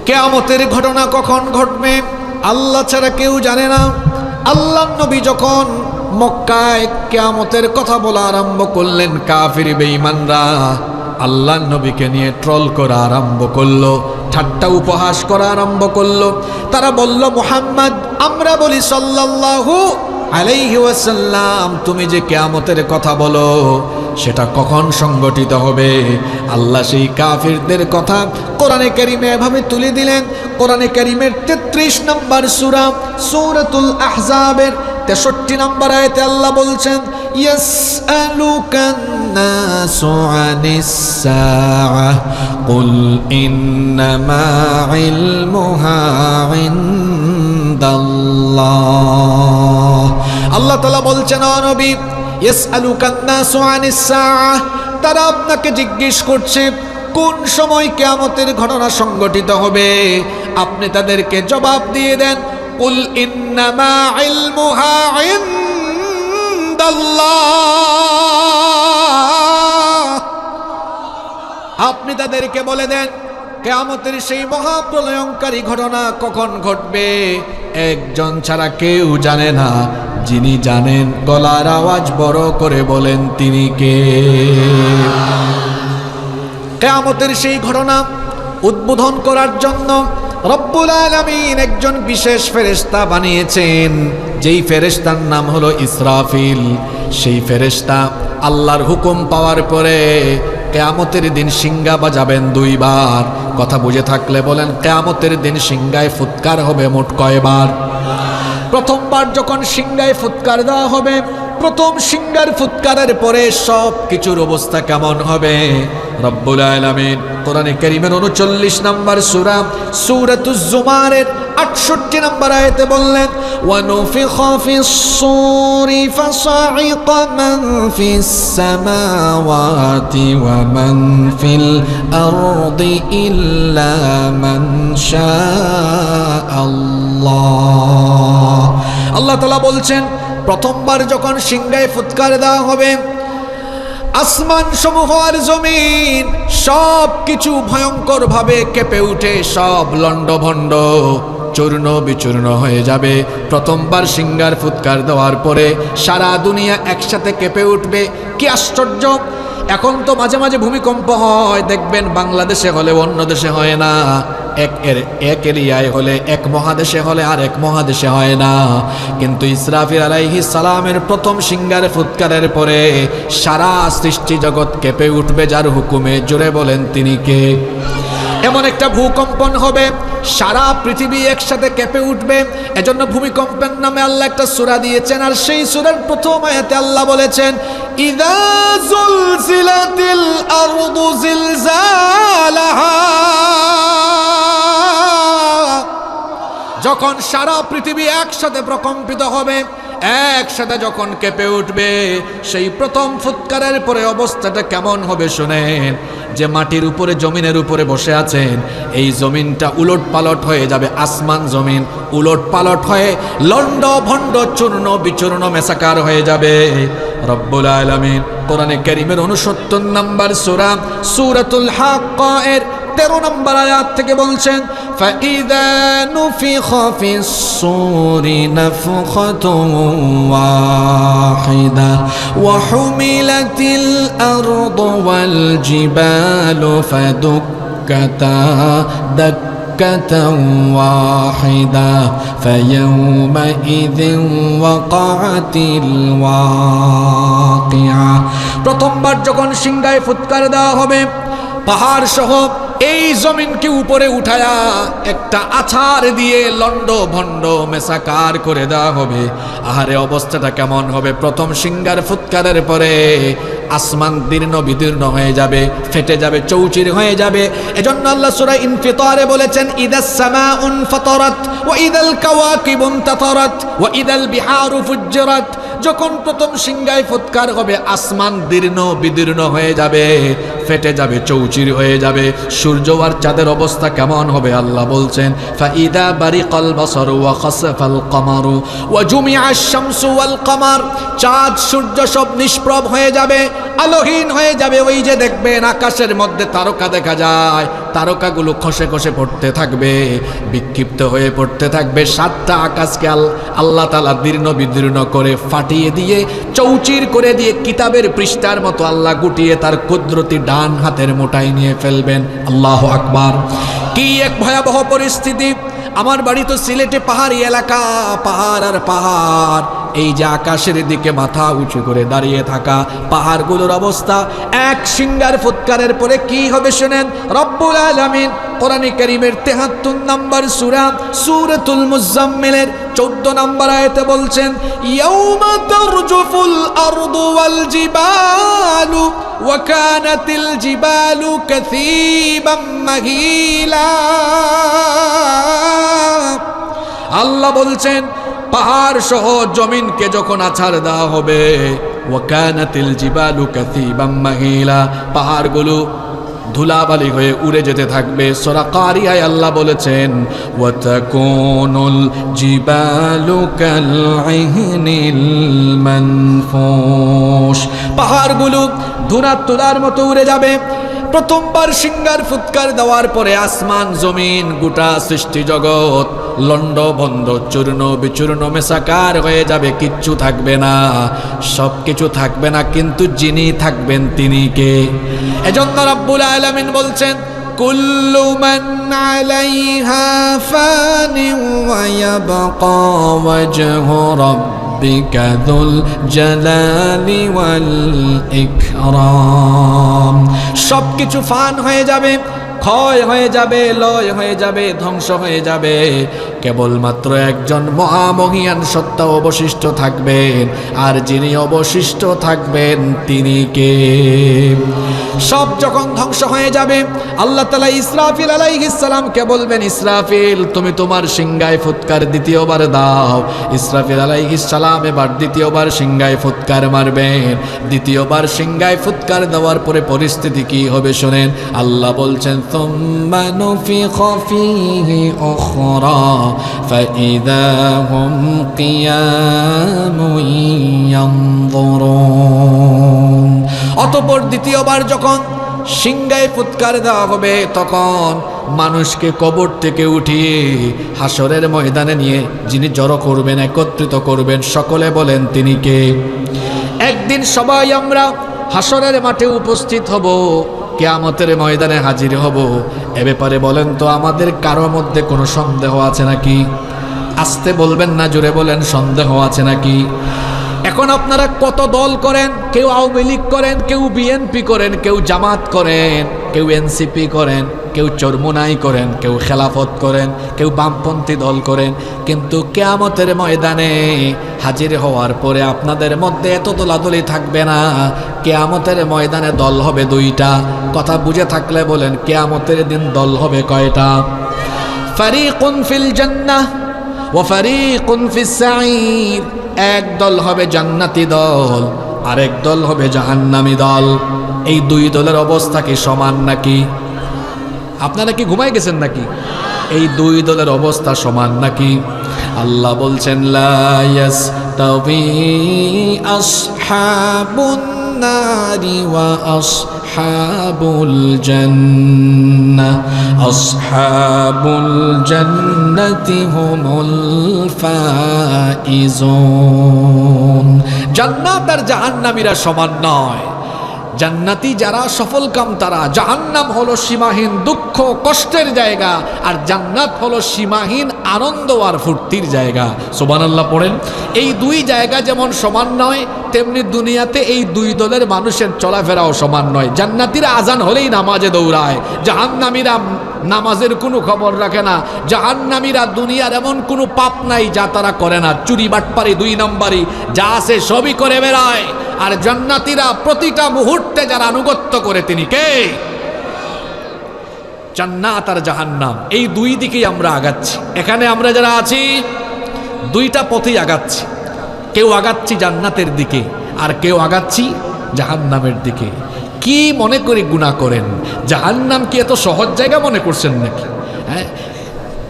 কিয়ামতের ঘটনা কখন ঘটবে আল্লাহ ছাড়া কেউ জানে না। আল্লাহর নবী যখন মক্কায় কিয়ামতের কথা বলা আরম্ভ করলেন, কাফির বেঈমানরা আল্লাহর নবীকে নিয়ে ট্রল করা আরম্ভ করলো, ঠাট্টা উপহাস করা আরম্ভ করলো। তারা বলল, মুহাম্মদ, আমরা বলি সাল্লাল্লাহু আলাইহি ওয়াসাল্লাম, তুমি যে কিয়ামতের কথা বলো সেটা কখন সংগঠিত হবে? আল্লাহ সেই কাফিরদের কথা কোরআনে কারীমে এভাবে তুলে দিলেন। কোরআনে কারীমের 33 নম্বর সূরা সূরাতুল আহজাবের 63 নম্বর আয়াতে আল্লাহ বলছেন, ইয়াসআলুকান নাসু আনিস সাআহ কুল ইন্নামা ইলমুহা ইনদাল্লাহ। আল্লাহ তাআলা বলছেন, ও নবী, ইয়াসআলুকান নাসু আনিস সাআহ, তারা আপনাকে জিজ্ঞেস করছে কোন সময় কিয়ামতের ঘটনা সংগঠিত হবে। আপনি তাদেরকে জবাব দিয়ে দেন, কুল ইন্নামা ইলমুহা ইনদাল্লাহ। আপনি তাদেরকে বলে দেন কিয়ামতের সেই মহাপ্রলয়ঙ্কারী ঘটনা কখন ঘটবে একজন ছাড়া কেউ জানে না। যিনি জানেন, গলার আওয়াজ বড় করে বলেন, তিনি কে? কিয়ামতের সেই ঘটনা উদ্বোধন করার জন্য রব্বুল আলামিন একজন বিশেষ ফেরেশতা বানিয়েছেন, যেই ফেরেশতার নাম হলো ইসরাফিল। সেই ফেরেশতা আল্লাহর হুকুম পাওয়ার পরে কিয়ামতের দিন সিংহা বাজাবেন 2 বার। কথা বুঝে থাকলে বলেন, কিয়ামতের দিন সিংহায় ফুৎকার হবে মোট কয়বার? প্রথমবার যখন সিংহায় ফুৎকার দেওয়া হবে, প্রথম সিংহার ফুৎকারের পরে সব কিছুর অবস্থা কেমন হবে? রব্বুল আলামিন কোরআনে কারীমের 39 নম্বর সূরা সূরাতুজ জুমারের 68 নম্বর আয়াতে বললেন, ওয়া নুফিখা ফিস সূরি ফাসাইকা মান ফিস সামাওয়াতি ওয়া মান ফিল আরদি ইল্লা মান শাআল্লাহ। আল্লাহ তাআলা বলছেন, প্রথমবার যখন সিংহায় ফুৎকার দেওয়া হবে, আসমান সমূহ আর জমিন সব কিছু ভয়ঙ্কর ভাবে কেঁপে উঠে সব লণ্ডভণ্ড চূর্ণ বিচূর্ণ হয়ে যাবে। প্রথমবার সিংহার ফুৎকার দেওয়ার পরে সারা দুনিয়া একসাথে কেঁপে উঠবে। কি আশ্চর্য! এখন তো মাঝে মাঝে ভূমিকম্প হয়, দেখবেন বাংলাদেশে হলে অন্য দেশে হয় না, এক এরিয়ায় হলে, এক মহাদেশে হলে আর এক মহাদেশে হয় না। কিন্তু ইসরাফিল আলাইহিস সালামের প্রথম সিংহার ফুৎকারের পরে সারা সৃষ্টি জগৎ কেঁপে উঠবে যার হুকুমে। জোরে বলেন, তিনি কে? এমন একটা ভূকম্পন হবে, সারা পৃথিবী একসাথে কেঁপে উঠবে। এজন্য ভূমিকম্পের নামে আল্লাহ একটা সূরা দিয়েছেন, আর সেই সূরার প্রথম আয়াতে আল্লাহ বলেছেন, ইযা যুলজিলাতিল আরদু জিলজালাহা। যখন সারা পৃথিবী একসাথে প্রকম্পিত হবে, একসাথে যখন কেঁপে উঠবে, সেই প্রথম ফুৎকারের পরে অবস্থাটা কেমন হবে শুনেন। যে মাটির উপরে, জমিনের উপরে বসে আছেন, এই জমিনটা উলট পালট হয়ে যাবে। আসমান জমিন উলট পালট হয়ে লন্ড ভণ্ড চূর্ণ বিচূর্ণ মেসাকার হয়ে যাবে। রব্বুল আলামিন কোরআনে কারীমের 69 নম্বর সূরা সূরাতুল হাক্কা এর 13 নম্বর আয়াত থেকে বলছেন, فَإِذَا نُفِخَ فِي الصُّورِ نَفْخَةٌ وَاحِدَةٌ وَحُمِلَتِ الْأَرْضُ وَالْجِبَالُ فَدُكَّتَا دَكَّةً وَاحِدَةً فَيَوْمَئِذٍ وَقَعَتِ الْوَاقِعَةُ। প্রথমবার যখন সিংহায় ফুৎকার দেওয়া হবে, পাহাড় সহ এই জমিনকে উপরে উঠায়া একটা আছাড় দিয়ে লন্ড ভণ্ড মেসাকার করে দেওয়া হবে। আহারে অবস্থাটা কেমন হবে! প্রথম সিংহার ফুৎকারের পরে আসমান দীর্ণ বিদীর্ণ হয়ে যাবে, ফেটে যাবে, চৌচির হয়ে যাবে। এজন্য আল্লাহ সূরা ইনফিতারে বলেছেন, ইদাস সামাউন ফাতারাত ওয়া ইদাল কাওয়াকিবু ইনতাতারাত ওয়া ইদাল বিহারু ফুজ্জিরাত। যখন প্রথম সিংহায় ফুৎকার হবে, আসমান দীর্ণ বিদীর্ণ হয়ে যাবে, ফেটে যাবে, চৌচির হয়ে যাবে। সূর্য আর চাঁদের অবস্থা কেমন হবে আল্লাহ বলছেন, ফাইদা বারিকাল বাসারু ওয়া খাসাফাল কামারু ওয়া জুমিআশ শামসু ওয়াল কামার, চাঁদ সূর্য সব নিষ্প্রভ হয়ে যাবে, আলোহীন হয়ে যাবে। ওই যে দেখবেন আকাশের মধ্যে তারকা দেখা যায়, তারকাগুলো খসে খসে পড়তে থাকবে, বিক্ষিপ্ত হয়ে পড়তে থাকবে। সাতটা আকাশকে আল্লাহ তাআলা দীর্ণ বিদীর্ণ করে ফাটিয়ে দিয়ে, চৌচির করে দিয়ে, কিতাবের পৃষ্ঠার মতো আল্লাহ গুটিয়ে তার কুদরতি ডান হাতের মুঠায় নিয়ে ফেলবেন। আল্লাহু আকবার! কি এক ভয়াবহ পরিস্থিতি! আমার বাড়ি তো সিলেটে, পাহাড়ি এলাকা, পাহাড় আর পাহাড়। এই যে আকাশের দিকে মাথা উঁচু করে দাঁড়িয়ে থাকা পাহাড়গুলোর অবস্থা, এক সিঙ্গার ফুৎকারের পরে কি হবে শোনেন। রব্বুল আলামিন কোরআনে কারীমের ৭৩ নম্বর সূরা সূরাতুল মুজাম্মিলের ১৪ নম্বর আয়াতে বলছেন, ইয়াউমা তারজুফুল আরদু ওয়াল জিবালু ওয়া কানাতিল জিবালু কাসীবাম মাহিলা। আল্লাহ বলছেন পাহাড় সহ জমিনকে যখন আছাড় দেওয়া হবে, ওয়া কানাতিল জিবালু কাসীবাম মাহিলা, পাহাড়গুলো ধুলাবালি হয়ে উড়ে যেতে থাকবে। সূরা কারিয়ায় আল্লাহ বলেছেন, ওয়া তাকুনুল জিবালু কাল ইহনিল মানফুশ, পাহাড়গুলো ধুনার তুলার মতো উড়ে যাবে। প্রথমবার সিঙ্গার ফুৎকার দেওয়ার পরে আসমান জমিন গোটা সৃষ্টি জগৎ লন্ড ভন্ড চূর্ণ বিচূর্ণ মেসাকার হয়ে যাবে, কিচ্ছু থাকবে না, সব কিছু থাকবে না, কিন্তু যিনি থাকবেন তিনি কে? এজন্য রব্বুল আলামিন বলছেন, কুল্লু মান আলাইহা ফানি ওয়া ইয়াবকা ওয়াজহু রাব্বিকা যুল জালালি ওয়াল ইকরাম। সবকিছু ফান হয়ে যাবে, ক্ষয় হয়ে যাবে, লয় হয়ে যাবে, ধ্বংস হয়ে যাবে। কেবলমাত্র একজন মহামহিয়ান সত্তা অবশিষ্ট থাকবেন, আর যিনি অবশিষ্ট থাকবেন তিনি কে? সব যখন ধ্বংস হয়ে যাবে, আল্লাহ তাআলা ইসরাফিল আলাইহিস সালামকে বলবেন, ইসরাফিল তুমি তোমার সিংহায় ফুৎকার দ্বিতীয়বার দাও। ইসরাফিল আলাইহিস সালাম এবার দ্বিতীয়বার সিংহায় ফুৎকার মারবেন। দ্বিতীয়বার সিংহায় ফুৎকার দেওয়ার পরে পরিস্থিতি কি হবে শোনেন। আল্লাহ বলছেন, সুম্মা নুফিখা ফীহি উখরা ফাইযা হুম কিয়ামুন ইয়ানযুরুন। অতঃপর দ্বিতীয়বার যখন সিংহায় ফুৎকার দেওয়া হবে, তখন মানুষকে কবর থেকে উঠিয়ে হাসরের ময়দানে নিয়ে যিনি জড়ো করবেন, একত্রিত করবেন, সকলে বলেন তিনি কে? একদিন সবাই আমরা হাসরের মাঠে উপস্থিত হব, কিয়ামতের ময়দানে হাজির হব। এ ব্যাপারে বলেন তো আমাদের কারোর মধ্যে কোনো সন্দেহ আছে নাকি? আস্তে বলবেন না, জোরে বলেন, সন্দেহ আছে নাকি? এখন আপনারা কত দল করেন, কেউ আওয়ামী লীগ করেন, কেউ বিএনপি করেন, কেউ জামাত করেন, কেউ এনসিপি করেন, কেউ চরমোনাই করেন, কেউ খেলাফত করেন, কেউ বামপন্থী দল করেন, কিন্তু কিয়ামতের ময়দানে হাজির হওয়ার পরে আপনাদের মধ্যে এত দলাদলি থাকবে না। কিয়ামতের ময়দানে দল হবে দুইটা। কথা বুঝে থাকলে বলেন, কিয়ামতের দিন দল হবে কয়টা? ফারিকুন ফিল জান্নাহ ওয়া ফারিকুন ফিস সাঈর। এক দল হবে জান্নাতি দল, আরেক দল হবে জাহান্নামী দল। এই দুই দলের অবস্থা কি সমান নাকি? আপনারা কি ঘুমাই গেছেন নাকি? এই দুই দলের অবস্থা সমান নাকি? আল্লাহ বলছেন, লা ইয়াস্তাবি আসহাবুন নারি ওয়া আসহাবুল জান্নাহ, আসহাবুল জান্নাতি হুমুল ফাইজুন। জান্নাত আর জাহান্নামীরা সমান নয়। জান্নাতি যারা সফলকাম তারা, জাহান্নাম হলো সীমাহীন দুঃখ কষ্টের জায়গা, আর জান্নাত হলো সীমাহীন আনন্দ আর ফুর্তির জায়গা। সুবহানাল্লাহ পড়েন। এই দুই জায়গা যেমন সমান নয়, তেমনি দুনিয়াতে এই দুই দলের মানুষের চলাফেরাও সমান নয়। জান্নাতীরা আজান হলেই নামাজে দৌড়ায়, জাহান্নামীরা নামাজের কোনো খবর রাখে না। জাহান্নামীরা দুনিয়ার এমন কোনো পাপ নাই যা তারা করে না, চুরি বাটপারি দুই নম্বরই যা আছে সবই করে বেড়ায়। আর জান্নাতীরা প্রতিটা মুহূর্তে যারা আনুগত্য করে তিনি কে? জান্নাত আর জাহান্নাম, এই দুই দিকেই আমরা আগাচ্ছি। এখানে আমরা যারা আছি দুইটা পথেই আগাচ্ছি। কেউ আগাচ্ছি জান্নাতের দিকে, আর কেউ আগাচ্ছি জাহান্নামের দিকে। কি মনে করে গুনাহ করেন? জাহান্নাম কি এত সহজ জায়গা মনে করছেন নাকি? হ্যাঁ,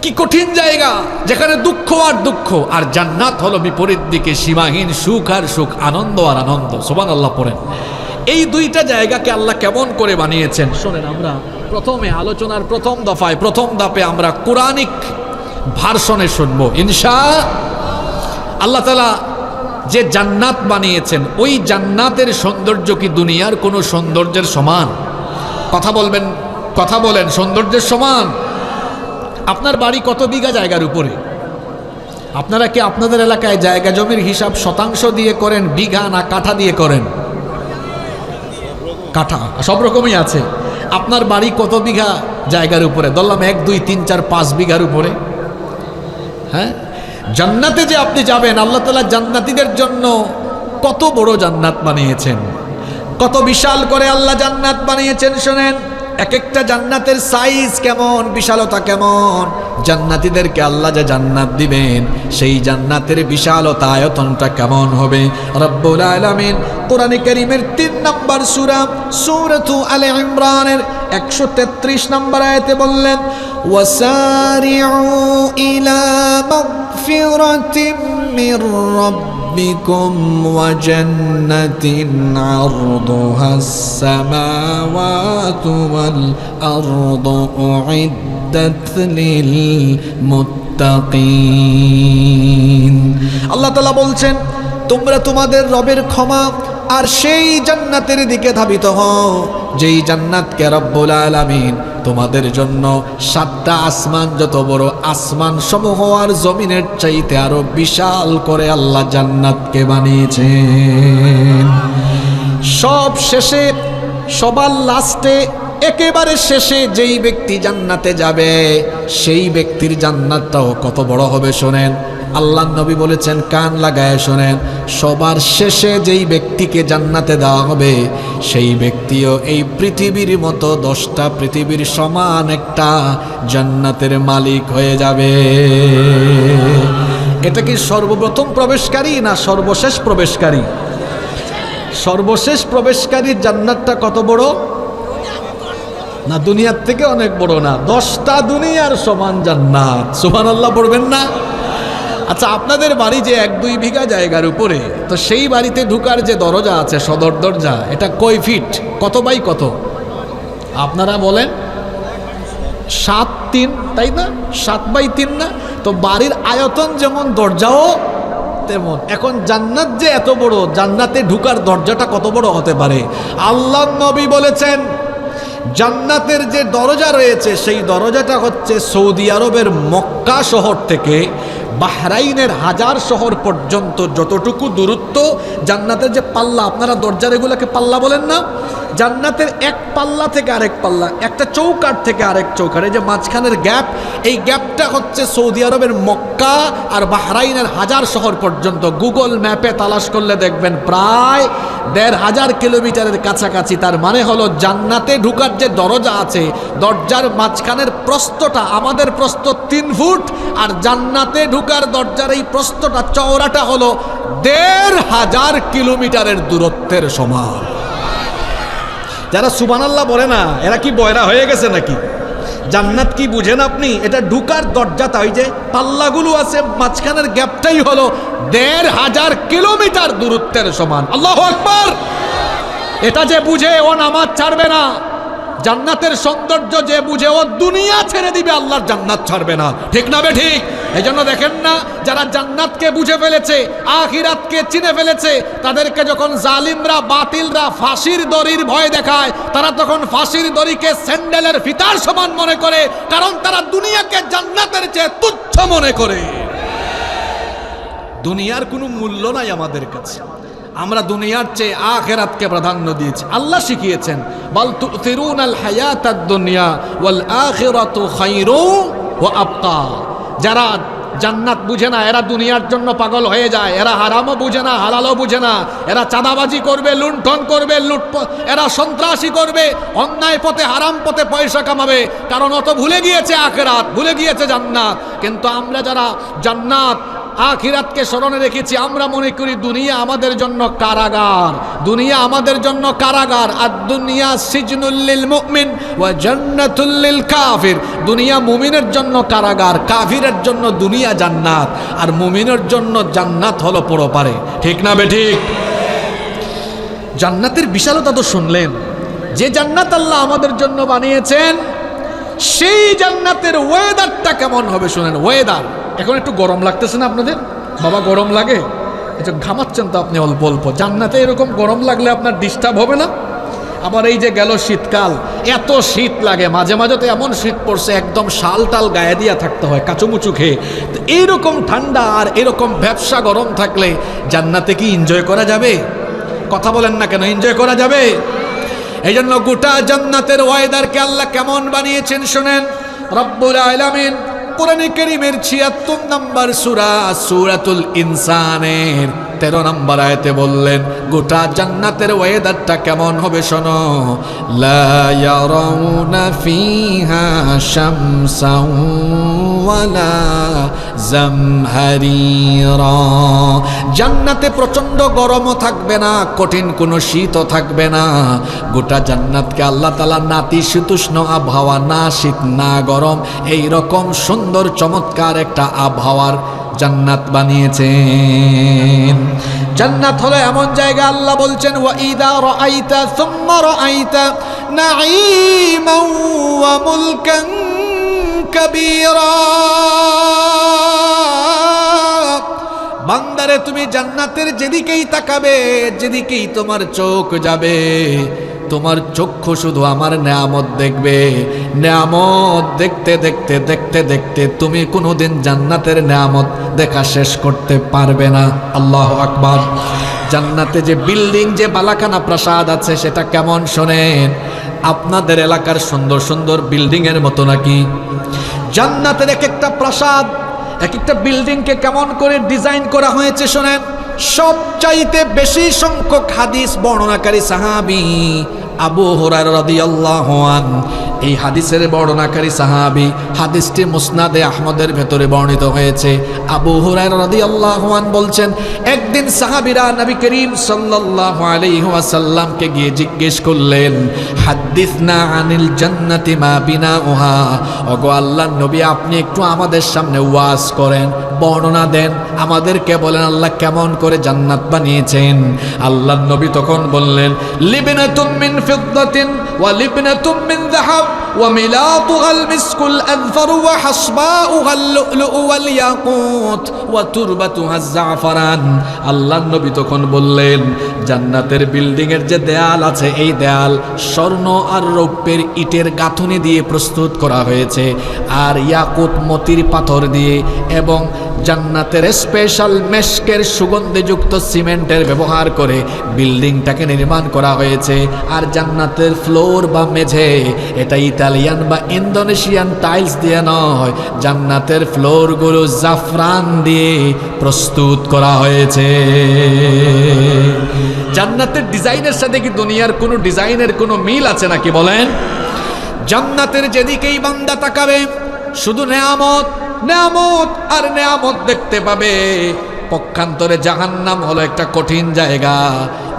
কি কঠিন জায়গা, যেখানে দুঃখ আর দুঃখ, আর জান্নাত হলো বিপরীত দিকে, সীমাহীন সুখ আর সুখ, আনন্দ আর আনন্দ। সুবহানাল্লাহ পড়েন। এই দুইটা জায়গাকে আল্লাহ কেমন করে বানিয়েছেন শোনেন। আমরা প্রথমে আলোচনার প্রথম দফায়, প্রথম ধাপে আমরা কোরআনিক ভার্সনে শুনবো আল্লাহ তাআলা যে জান্নাত বানিয়েছেন, ওই জান্নাতের সৌন্দর্য কি দুনিয়ার কোনো সৌন্দর্যের সমান? কথা বলেন, সৌন্দর্যের সমান? আপনার বাড়ি কত বিঘা জায়গার উপরে? আপনারা কি আপনাদের এলাকায় জায়গা জমির হিসাব শতাংশ দিয়ে করেন, বিঘা না কাঠা দিয়ে করেন? কাঠা, সব রকমই আছে। আপনার বাড়ি কত বিঘা জায়গার উপরে? ধরলাম 1 2 3 4 5 বিঘার উপরে। হ্যাঁ, জান্নাতে যে আপনি যাবেন, আল্লাহ তাআলা জান্নাতীদের জন্য কত বড় জান্নাত বানিয়েছেন, কত বিশাল করে আল্লাহ জান্নাত বানিয়েছেন। শোনেন, এক একটা জান্নাতের সাইজ কেমন, বিশালতা কেমন। জান্নাতীদেরকে আল্লাহ যে জান্নাত দিবেন, সেই জান্নাতের বিশালতা, আয়তনটা কেমন হবে। রব্বুল আলামিন কোরআনে কারীমের 3 নম্বর সূরা, সূরাতু আলে ইমরানের 133 নম্বর আয়াতে বললেন, ওয়াসারিউ ইলা মাগফিরাতিম মির রাব্বিকুম ওয়া জান্নাতিন আরদুহাস সামাওয়াতু ওয়াল আরদু উইদ্দাত লিল মুত্তাকিন। আল্লাহ তাআলা বলছেন, তোমরা তোমাদের রবের ক্ষমা আর সেই জান্নাতের দিকে ধাবিত হও, যেই জান্নাতকে রব্বুল আলামিন তোমাদের জন্য 7টা আসমান, যত বড় আসমান সমূহ আর জমিনের চাইতে আরো বিশাল করে আল্লাহ জান্নাতকে বানিয়েছেন। সব শেষে, সবার লাস্টে, একেবারে শেষে যেই ব্যক্তি জান্নাতে যাবে, সেই ব্যক্তির জান্নাতটাও কত বড় হবে শোনেন। আল্লাহ নবী বলেছেন, কান লাগায় শোনেন, সবার শেষে যেই ব্যক্তিকে জান্নাতে দেওয়া হবে, সেই ব্যক্তিও এই পৃথিবীর মতো 10টা পৃথিবীর সমান একটা জান্নাতের মালিক হয়ে যাবে। এটা কি সর্বপ্রথম প্রবেশকারী না সর্বশেষ প্রবেশকারী? সর্বশেষ প্রবেশকারীর জান্নাতটা কত বড়? না দুনিয়ার থেকে অনেক বড় না, 10টা দুনিয়ার সমান জান্নাত। সুবহানাল্লাহ পড়বেন না? আচ্ছা, আপনাদের বাড়ি যে 1 2 বিঘা জায়গার উপরে, তো সেই বাড়িতে ঢুকার যে দরজা আছে, সদর দরজা, এটা কয় ফিট, কত বাই কত? আপনারা বলেন 7 3, তাই না? 7 বাই 3 না? তো বাড়ির আয়তন যেমন, দরজাও তেমন। এখন জান্নাত যে এত বড়, জান্নাতে ঢুকার দরজাটা কত বড় হতে পারে? আল্লাহ নবী বলেছেন, জান্নাতের যে দরজা রয়েছে, সেই দরজাটা হচ্ছে সৌদি আরবের মক্কা শহর থেকে বাহরাইনের হাজার শহর পর্যন্ত যতটুকু দূরত্ব, জান্নাতের যে পাল্লা, আপনারা দরজার এগুলোকে পাল্লা বলেন না? জান্নাতের এক পাল্লা থেকে আরেক পাল্লা, একটা চৌকাঠ থেকে আরেক চৌকাঠ, এই যে মাঝখানের গ্যাপ, এই গ্যাপটা হচ্ছে সৌদি আরবের মক্কা আর বাহরাইনের হাজার শহর পর্যন্ত। গুগল ম্যাপে তালাশ করলে দেখবেন প্রায় 1500 কিলোমিটারের কাছাকাছি। তার মানে হলো জান্নাতে ঢুকার যে দরজা আছে, দরজার মাঝখানের প্রস্থটা, আমাদের প্রস্থ 3 ফুট, আর জান্নাতে ঢুকার দরজার এই প্রস্থটা, চওড়াটা হলো 1500 কিলোমিটারের দূরত্বের সমান। যারা সুবহানাল্লাহ বলে না, এরা কি বয়রা হয়ে গেছে নাকি? জান্নাত কি বুঝেন আপনি? এটা ঢুকার দরজাটা, ওই যে পাল্লাগুলো আছে, মাঝখানের গ্যাপটাই হলো 1500 কিলোমিটার দূরত্বের সমান। আল্লাহু আকবার! এটা যে বুঝে, ও নামাজ ছাড়বে না। জান্নাতের সৌন্দর্য যে বুঝে, ও দুনিয়া ছেড়ে দিবে, আল্লাহর জান্নাত ছাড়বে না। ঠিক না বে ঠিক? এই জন্য দেখেন না, যারা জান্নাতকে বুঝে ফেলেছে, আখিরাতকে চিনে ফেলেছে, তাদেরকে যখন জালিমরা, বাতিলরা ফাঁসির দড়ির ভয় দেখায়, তারা তখন ফাঁসির দড়িকে স্যান্ডেলের ফিতার সমান মনে করে, কারণ তারা দুনিয়াকে জান্নাতের চেয়ে তুচ্ছ মনে করে। দুনিয়ার কোনো মূল্য নাই আমাদের কাছে। আমরা দুনিয়ার চেয়ে আখিরাতকে প্রাধান্য দিয়েছি। আল্লাহ শিখিয়েছেন, বাল তুথিরুনাল হায়াতাদ দুনিয়া ওয়াল আখিরাতু খায়রুন ওয়া আবকা। যারা জান্নাত বুঝে না, এরা দুনিয়ার জন্য পাগল হয়ে যায়। এরা হারামও বুঝে না, হালালও বুঝে না। এরা চাঁদাবাজি করবে, লুণ্ঠন করবে, এরা সন্ত্রাসী করবে, অন্যায় পথে, হারাম পথে পয়সা কামাবে, কারণ অত ভুলে গিয়েছে আখিরাত, ভুলে গিয়েছে জান্নাত। কিন্তু আমরা যারা জান্নাত আখিরাতকে স্মরণে রেখেছি। আমরা মনে করি দুনিয়া আমাদের জন্য কারাগার, দুনিয়া আমাদের জন্য কারাগার। আর দুনিয়া সিজনুল লিল মুমিন ওয়া জান্নাতুল লিল কাফির। দুনিয়া মুমিনের জন্য কারাগার, কাফিরের জন্য দুনিয়া জান্নাত, আর মুমিনের জন্য জান্নাত হলো পরপারে। ঠিক না বেঠিক? জান্নাতের বিশালতা তো শুনলেন। যে জান্নাত আল্লাহ আমাদের জন্য বানিয়েছেন, সেই জান্নাতের ওয়েদারটা কেমন হবে শুনেন। ওয়েদার এখন একটু গরম লাগতেছে না আপনাদের? বাবা গরম লাগে, এটা ঘামাচ্ছেন তো আপনি অল্প অল্প। জান্নাতে এরকম গরম লাগলে আপনার ডিস্টার্ব হবে না? আবার এই যে গেল শীতকাল, এত শীত লাগে, মাঝে মাঝে তো এমন শীত পড়ছে একদম শাল টাল গায়ে দিয়া থাকতে হয় কাচুমুচু খেয়ে। তো এইরকম ঠান্ডা আর এরকম ব্যবসা গরম থাকলে জান্নাতে কি এনজয় করা যাবে? কথা বলেন না কেন, এনজয় করা যাবে? এই জন্য গোটা জান্নাতের ওয়েদারকে আল্লাহ কেমন বানিয়েছেন শুনেন। রব্বুল আলামিন কোরআনে কারীমের ৭৬ নম্বর সূরা সূরাতুল ইনসানের ১৩ নম্বর আয়াতে বললেন গোটা জান্নাতের ওয়েদারটা কেমন হবে শোনো। লা ইয়ারাউনা ফিহা শামসাও ওয়ালা জামহারিরা। জান্নাতে প্রচন্ড গরমও থাকবে না, কঠিন কোনো শীতও থাকবে না। গোটা জান্নাতকে আল্লাহ তাআলা নাতিশীতোষ্ণ আবহাওয়া, না শীত না গরম, এই রকম সুন্দর চমৎকার একটা আবহাওয়ার জান্নাত বানিয়েছেন। জান্নাত হলো এমন জায়গা, আল্লাহ বলছেন ওয়া ইযা রাআইতা সুম্মা রাআইতা নাঈমান ওয়া মুলকান কাবীরা। বান্দারে তুমি জান্নাতের যেদিকেই তাকাবে, যেদিকেই তোমার চোখ যাবে, তোমার চক্ষু শুধু আমার নেয়ামত দেখবে। নেয়ামত দেখতে দেখতে দেখতে দেখতে তুমি কোনোদিন জান্নাতের নেয়ামত দেখা শেষ করতে পারবে না। আল্লাহু আকবার। জান্নাতে যে বিল্ডিং, যে বালাখানা প্রাসাদ আছে সেটা কেমন শোনেন। আপনাদের এলাকার সুন্দর সুন্দর বিল্ডিং এর মতো নাকি? জান্নাতের এক একটা প্রাসাদ, এক একটা বিল্ডিংকে কেমন করে ডিজাইন করা হয়েছে শোনেন। সবচাইতে বেশি সংখ্যক হাদিস বর্ণনাকারী সাহাবী আবু হুরায়রা রাদিয়াল্লাহু আনহু। এই হাদিসের বর্ণনাকারী সাহাবী, হাদিসটি মুসনাদে আহমদের ভেতরে বর্ণিত হয়েছে। আবু হুরায়রা রাদিয়াল্লাহু আনহু বলছেন, একদিন সাহাবীরা নবী করিম সাল্লাল্লাহু আলাইহি ওয়াসাল্লামকে গিয়ে জিজ্ঞেস করলেন, হাদিসনা আনিল জান্নাতি মা বিনাউহা। ওগো আল্লাহর নবী, আপনি একটু আমাদের সামনে ওয়াজ করেন, বর্ণনা দেন, আমাদেরকে বলেন আল্লাহ কেমন করে জান্নাত বানিয়েছেন। আল্লাহর নবী তখন বললেন, লিবনাতুম মিন ফিদ্দাতিন ওয়া লিবনাতুম মিন যাহাব ওয়া মিলাতুহাল মিসকুল আযফার ওয়া হাসবাউহাল লুলু ওয়াল ইয়াকুত ওয়া তুরবাতুহাজ জাফরান। আল্লাহর নবী তখন বললেন, জান্নাতের বিল্ডিং এর যে দেয়াল আছে, এই দেয়াল স্বর্ণ আর রৌপ্যের ইটের গাঁথুনি দিয়ে প্রস্তুত করা হয়েছে, আর ইয়াকুত মতির পাথর দিয়ে, এবং জান্নাতের স্পেশাল মেশকের সুগন্ধিযুক্ত সিমেন্টের ব্যবহার করে বিল্ডিংটাকে নির্মাণ করা হয়েছে। আর জান্নাতের ফ্লোর বা মেঝে এটা ইতালিয়ান বা ইন্দোনেশিয়ান টাইলস দিয়ে নয়, জান্নাতের ফ্লোরগুলো জাফরান দিয়ে প্রস্তুত করা হয়েছে। জান্নাতের ডিজাইনের সাথে কি দুনিয়ার কোনো ডিজাইনের কোনো মিল আছে নাকি বলেন? জান্নাতের যেদিকেই বান্দা তাকাবে শুধু নেয়ামত, নেয়ামত আর নেয়ামত দেখতে পাবে। পক্ষান্তরে জাহান্নাম হলো একটা কঠিন জায়গা।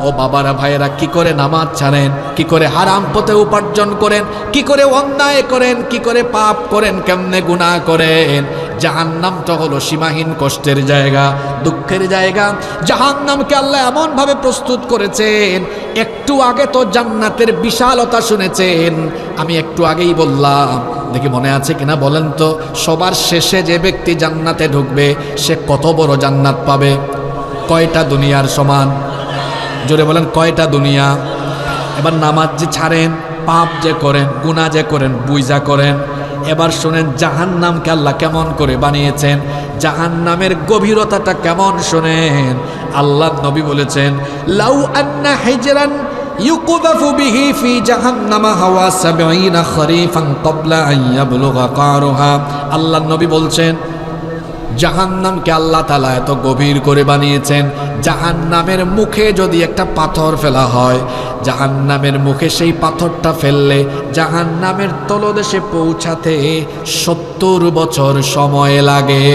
ও বাবারা ভাইয়েরা, কি করে নামাজ ছাড়েন, কি করে হারাম পথে উপার্জন করেন, কি করে অন্যায় করেন, কি করে পাপ করেন, কেমনে গুনাহ করেন। জাহান্নামটা হলো সীমাহীন কষ্টের জায়গা, দুঃখের জায়গা। জাহান্নামকে আল্লাহ এমন ভাবে প্রস্তুত করেছেন। একটু আগে তো জান্নাতের বিশালতা শুনেছেন, আমি একটু আগেই বললাম, দেখি মনে আছে কিনা বলেন তো, সবার শেষে যে ব্যক্তি জান্নাতে ঢুকবে সে কত বড় জান্নাত পাবে? কয়টা দুনিয়ার সমান? জোরে বলেন, কয়টা দুনিয়া? এবার নামাজ যে ছাড়েন, পাপ যে করেন, গুনাহ যে করেন, বুইজা করেন। এবার শোনেন জাহান্নামকে আল্লাহ কেমন করে বানিয়েছেন, জাহান্নামের গভীরতাটা কেমন শোনেন। আল্লাহ নবী বলেছেন, লাউ আন্না হিজরান ইউকযাফু বিহি ফি জাহান্নামা হাওয়া ৭০ খরিফান ক্বাবলা আন ইয়াবলুগা কারুহা। আল্লাহ নবী বলছেন, জাহান্নামকে আল্লাহ তাআলা এত গভীর করে বানিয়েছেন, জাহান্নামের মুখে যদি একটা পাথর ফেলা হয়, জাহান্নামের মুখে সেই পাথরটা ফেললে জাহান্নামের তলদেশে পৌঁছাতে ৭০ বছর সময় লাগে।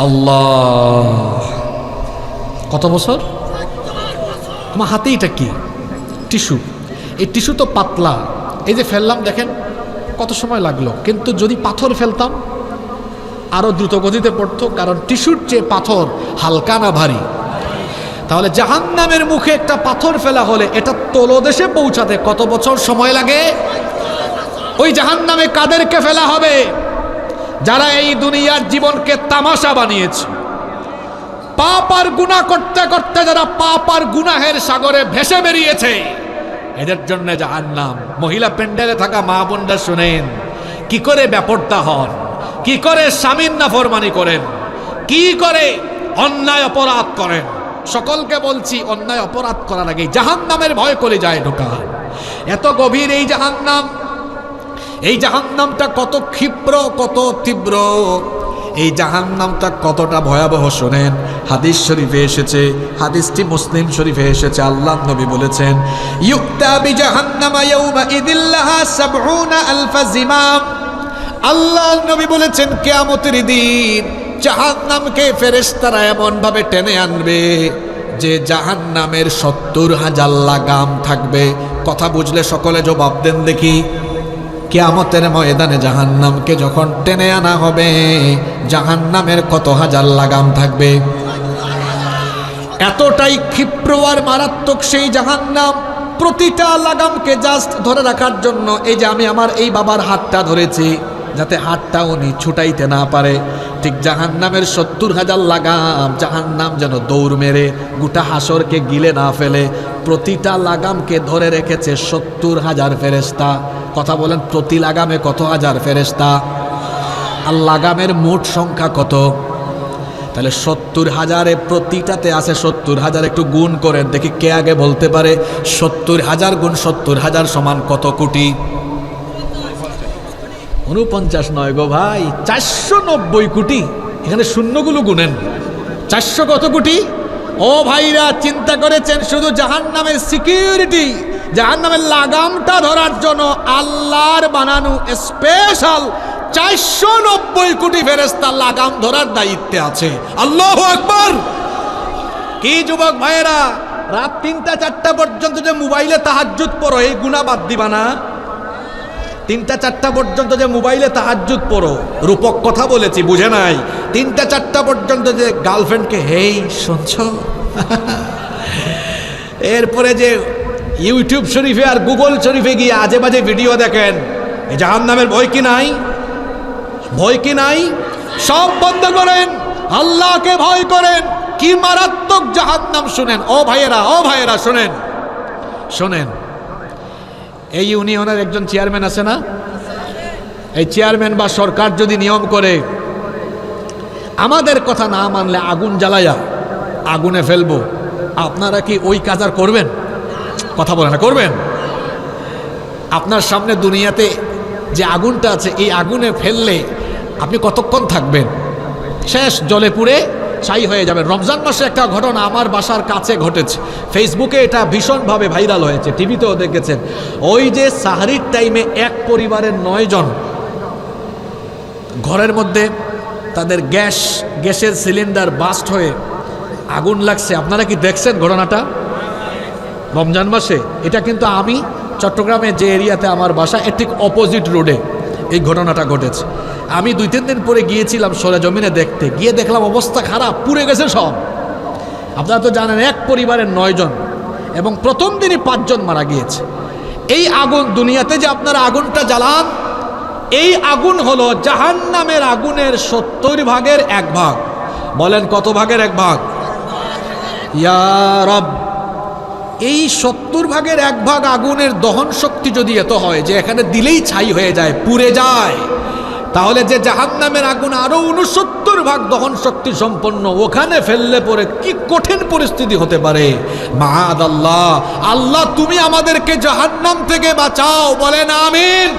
আল্লাহ, কত বছর? আমার হাতে এটা কি? টিস্যু। এই টিস্যু তো পাতলা, এই যে ফেললাম দেখেন কত সময় লাগলো, কিন্তু যদি পাথর ফেলতাম আরো দ্রুত গতিতে পড়তো, কারণ টিস্যুর চেয়ে পাথর হালকা না ভারী। তাহলে জাহান্নামের মুখে একটা পাথর ফেলা হলে এটা তলদেশে পৌঁছাতে কত বছর সময় লাগে? ওই জাহান্নামে কাদেরকে ফেলা হবে? যারা এই দুনিয়ার জীবনকে তামাশা বানিয়েছে, পাপ আর গুনাহ করতে করতে যারা পাপ আর গুনাহের সাগরে ভেসে বেরিয়েছে, এদের জন্য জাহান্নাম। মহিলা প্যান্ডেলে থাকা মা বোনরা শুনেন, কি করে বেপরদা হন, কি করে স্বামীর নাফরমানি করেন, কি করে অন্যায় অপরাধ করেন। সকলকে বলছি, অন্যায় অপরাধ করার আগে জাহান্নামের ভয় করে যায় ঢোকান। এত গভীর এই জাহান্নাম, এই জাহান্নামটা কত ক্ষিপ্র, কত তীব্র, এই জাহান্নামটা কতটা ভয়াবহ শোনেন। হাদিস শরীফে এসেছে, হাদিসটি মুসলিম শরীফে এসেছে। আল্লাহ নবী বলেছেন, ইউক্তা বিজাহান্নামা ইয়াউমা ইদিল্লাহা ৭০,০০০ জিমাম। আল্লাহ নবী বলেছেন, কিয়ামতের দিন জাহান্নামকে ফেরেশতারা এমন ভাবে টেনে আনবে যে জাহান্নামের ৭০,০০০ লাগাম থাকবে। কথা বুঝলে সকলে জবাব দেন দেখি। কিয়ামতের ময়দানে জাহান্নামকে যখন টেনে আনা হবে, জাহান্নামের কত হাজার লাগাম থাকবে? এতটাই ক্ষিপ্র আর মারাত্মক সেই জাহান্নাম, প্রতিটা লাগামকে জাস্ট ধরে রাখার জন্য, এই যে আমি আমার এই বাবার হাতটা ধরেছি যাতে হাতটা উনি ছুটাইতে না পারে, ঠিক জাহান্নামের ৭০,০০০ লাগাম জাহান্নাম যেন দৌড় মেরে গোটা হাসরকে গিলে না ফেলে, প্রতিটা লাগামকে ধরে রেখেছে ৭০,০০০ ফেরেশতা। কথা বলেন, প্রতি লাগামে কত হাজার ফেরেশতা? আর লাগামের মোট সংখ্যা কত? তাহলে ৭০,০০০ প্রতিটাতে আছে ৭০,০০০। একটু গুণ করেন দেখি কে আগে বলতে পারে। ৭০,০০০ গুণ ৭০,০০০ সমান কত কোটি? ৪৯ নয় গো ভাই, ৪৯০ কোটি। এখানে শূন্যগুলো গুনেন। ৪০০ কত কোটি? ও ভাইরা, চিন্তা করেছেন শুধু জাহান্নামের সিকিউরিটি, জাহান্নামের লাগামটা ধরার জন্য আল্লাহর বানানো স্পেশাল ৪৯০ কোটি ফেরেশতা লাগাম ধরার দায়িত্বে আছে। আল্লাহু আকবার। কি যুবক ভাইয়েরা, রাত ৩টা ৪টা পর্যন্ত যে মোবাইলে তাহাজ্জুদ পড়ো, এই গুনাহ বাদ দিবা না? ৩টা ৪টা পর্যন্ত যে মোবাইলে তাহাজ্জুদ পড়ো, রূপক কথা বলেছি, বুঝে নাই। ৩টা ৪টা পর্যন্ত যে গার্লফ্রেন্ডকে হেই শুনছ, এরপরে যে ইউটিউব শরীফে আর গুগল শরীফে গিয়ে আজে বাজে ভিডিও দেখেন, এই জাহান্নামের ভয় কি নাই? ভয় কি নাই? সব বন্ধ করেন, আল্লাহকে ভয় করেন। কি মারাত্মক জাহান্নাম শুনেন। ও ভাইয়েরা, ও ভাইয়েরা শুনেন, শোনেন। এই ইউনিয়নের একজন চেয়ারম্যান আছে না, এই চেয়ারম্যান বা সরকার যদি নিয়ম করে আমাদের কথা না মানলে আগুন জ্বালাইয়া আগুনে ফেলবো, আপনারা কি ওই কাজ আর করবেন? কথা বলে না, করবেন? আপনার সামনে দুনিয়াতে যে আগুনটা আছে, এই আগুনে ফেললে আপনি কতক্ষণ থাকবেন? শেষ, জলে পুড়ে ছাই হয়ে যাবে। রমজান মাসে একটা ঘটনা আমার বাসার কাছে ঘটেছে, ফেসবুকে এটা ভীষণভাবে ভাইরাল হয়েছে, টিভিতেও দেখেছেন। ওই যে সাহরির টাইমে এক পরিবারের ৯ জন ঘরের মধ্যে তাদের গ্যাসের সিলিন্ডার বাস্ট হয়ে আগুন লাগছে। আপনারা কি দেখছেন ঘটনাটা? রমজান মাসে এটা কিন্তু আমি চট্টগ্রামে যে এরিয়াতে আমার বাসা, এর ঠিক অপোজিট রোডে এই ঘটনাটা ঘটেছে। আমি ২-৩ দিন পরে গিয়েছিলাম সরেজমিনে দেখতে, গিয়ে দেখলাম অবস্থা খারাপ, পুড়ে গেছে সব। আপনারা তো জানেন এক পরিবারের ৯ জন এবং প্রথম দিনই ৫ জন মারা গিয়েছে। এই আগুন, দুনিয়াতে যে আপনারা আগুনটা জ্বালান, এই আগুন হলো জাহান্নামের আগুনের ৭০ ভাগের ১ ভাগ। বলেন কত ভাগের ১ ভাগ? ইয়া রব, এই ৭০ ভাগের ১ ভাগ আগুনের দহন শক্তি যদি এত হয় যে এখানে দিলেই ছাই হয়ে যায়, পুড়ে যায়, তাহলে যে জাহান্নামের আগুন আরো ৬৯ ভাগ দহন শক্তি সম্পন্ন, ওখানে ফেললে পরে কি কঠিন পরিস্থিতি হতে পারে। মাআদাল্লাহ, আল্লাহ তুমি আমাদেরকে জাহান্নাম থেকে বাঁচাও, বলেন আমিন।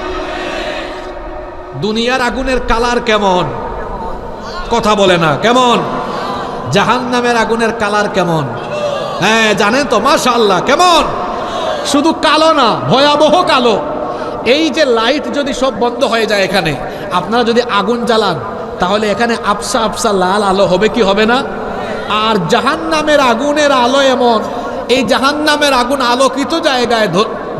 দুনিয়ার আগুনের কালার কেমন? কথা বলে না, কেমন? জাহান্নামের আগুনের কালার কেমন? হ্যাঁ জানেন তো, মাশাআল্লাহ। কেমন? শুধু কালো না, ভয়াবহ কালো। এই যে লাইট যদি সব বন্ধ হয়ে যায় এখানে, আপনারা যদি আগুন জ্বালান, তাহলে এখানে আবসা আবসা লাল আলো হবে কি হবে না? আর জাহান্নামের আগুনের আলো এমন, এই জাহান্নামের আগুন আলোকিত জায়গায়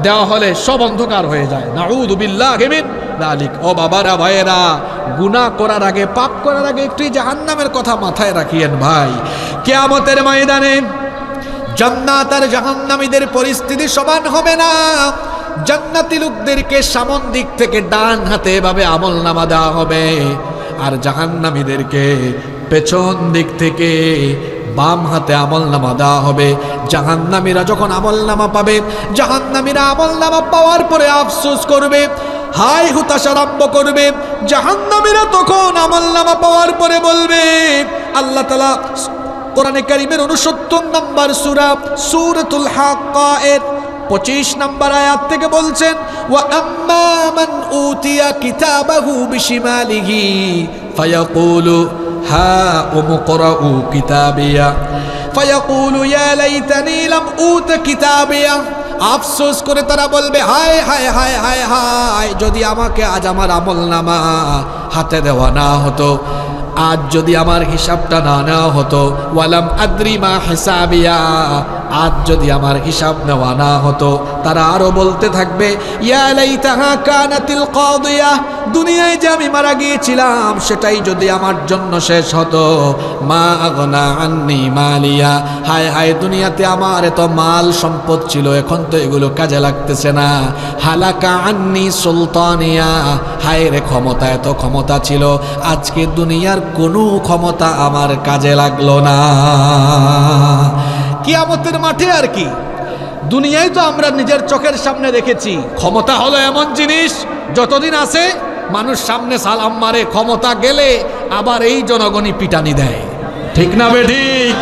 দেওয়া হলে সব অন্ধকার হয়ে যায়। নাউযু বিল্লাহি মিন যালিক। ও বাবারা, ভাইয়েরা, গুনাহ করার আগে, পাপ করার আগে একটু জাহান্নামের কথা মাথায় রাখিয়েন ভাই। কিয়ামতের ময়দানে জান্নাত আর জাহান্নামীদের পরিস্থিতি সমান হবে না। জান্নাতি লোকদেরকে সামন দিক থেকে ডান হাতে এভাবে আমলনামা দেওয়া হবে, আর জাহান্নামীদেরকে পেছন দিক থেকে বাম হাতে আমলনামা দেওয়া হবে। জাহান্নামীরা যখন আমলনামা পাবে, জাহান্নামীরা আমলনামা পাওয়ার পরে আফসোস করবে, হাই হুতাশ আরম্ভ করবে। জাহান্নামীরা তখন আমলনামা পাওয়ার পরে বলবে, আল্লাহ তাআলা কোরআনে কারীমের 69 নম্বর সূরা সূরাতুল হাক্কা এর 25 নম্বর আয়াত থেকে বলছেন, ওয়া আম্মা মান উতিয়া কিতাবাহু বিশিমালিহি ফায়াকুলু হা উমকরাউ কিতাবিয়া ফায়াকুলু ইয়া লাইতানি লাম উত কিতাবিয়া। আফসোস করে তারা বলবে, হায় হায় হায় হায় হায়, যদি আমাকে আজ আমার আমলনামা হাতে দেওয়া না হতো, আজ যদি আমার হিসাবটা না নেওয়া হতো। ওয়ালাম আদ্রি মা হিসাবিয়া, আজ যদি আমার হিসাব নেওয়া না হতো। তারা আরো বলতে থাকবে, ইয়া লাইতাহা কানাতিল কাদিয়া, দুনিয়ায় যে আমি মারা গিয়েছিলাম সেটাই যদি আমার জন্য শেষ হতো। মা আগনা আন্নি মালিয়া, হায় হায়, দুনিয়াতে আমার এত মাল সম্পদ ছিল, এখন তো এগুলো কাজে লাগতেছে না। হালাকা আন্নি সুলতানিয়া, হায় রে ক্ষমতা, এত ক্ষমতা ছিল, আজকে দুনিয়ার কোনো ক্ষমতা আমার কাজে লাগলো না। কিয়ামতের মাঠে আর কি, দুনিয়ায় তো আমরা নিজের চোখের সামনে দেখেছি, ক্ষমতা হলো এমন জিনিস, যতদিন আছে মানুষ সামনে সালাম মারে, ক্ষমতা গেলে আবার এই জনগণই পিটানি দেয়। ঠিক না বেঠিক?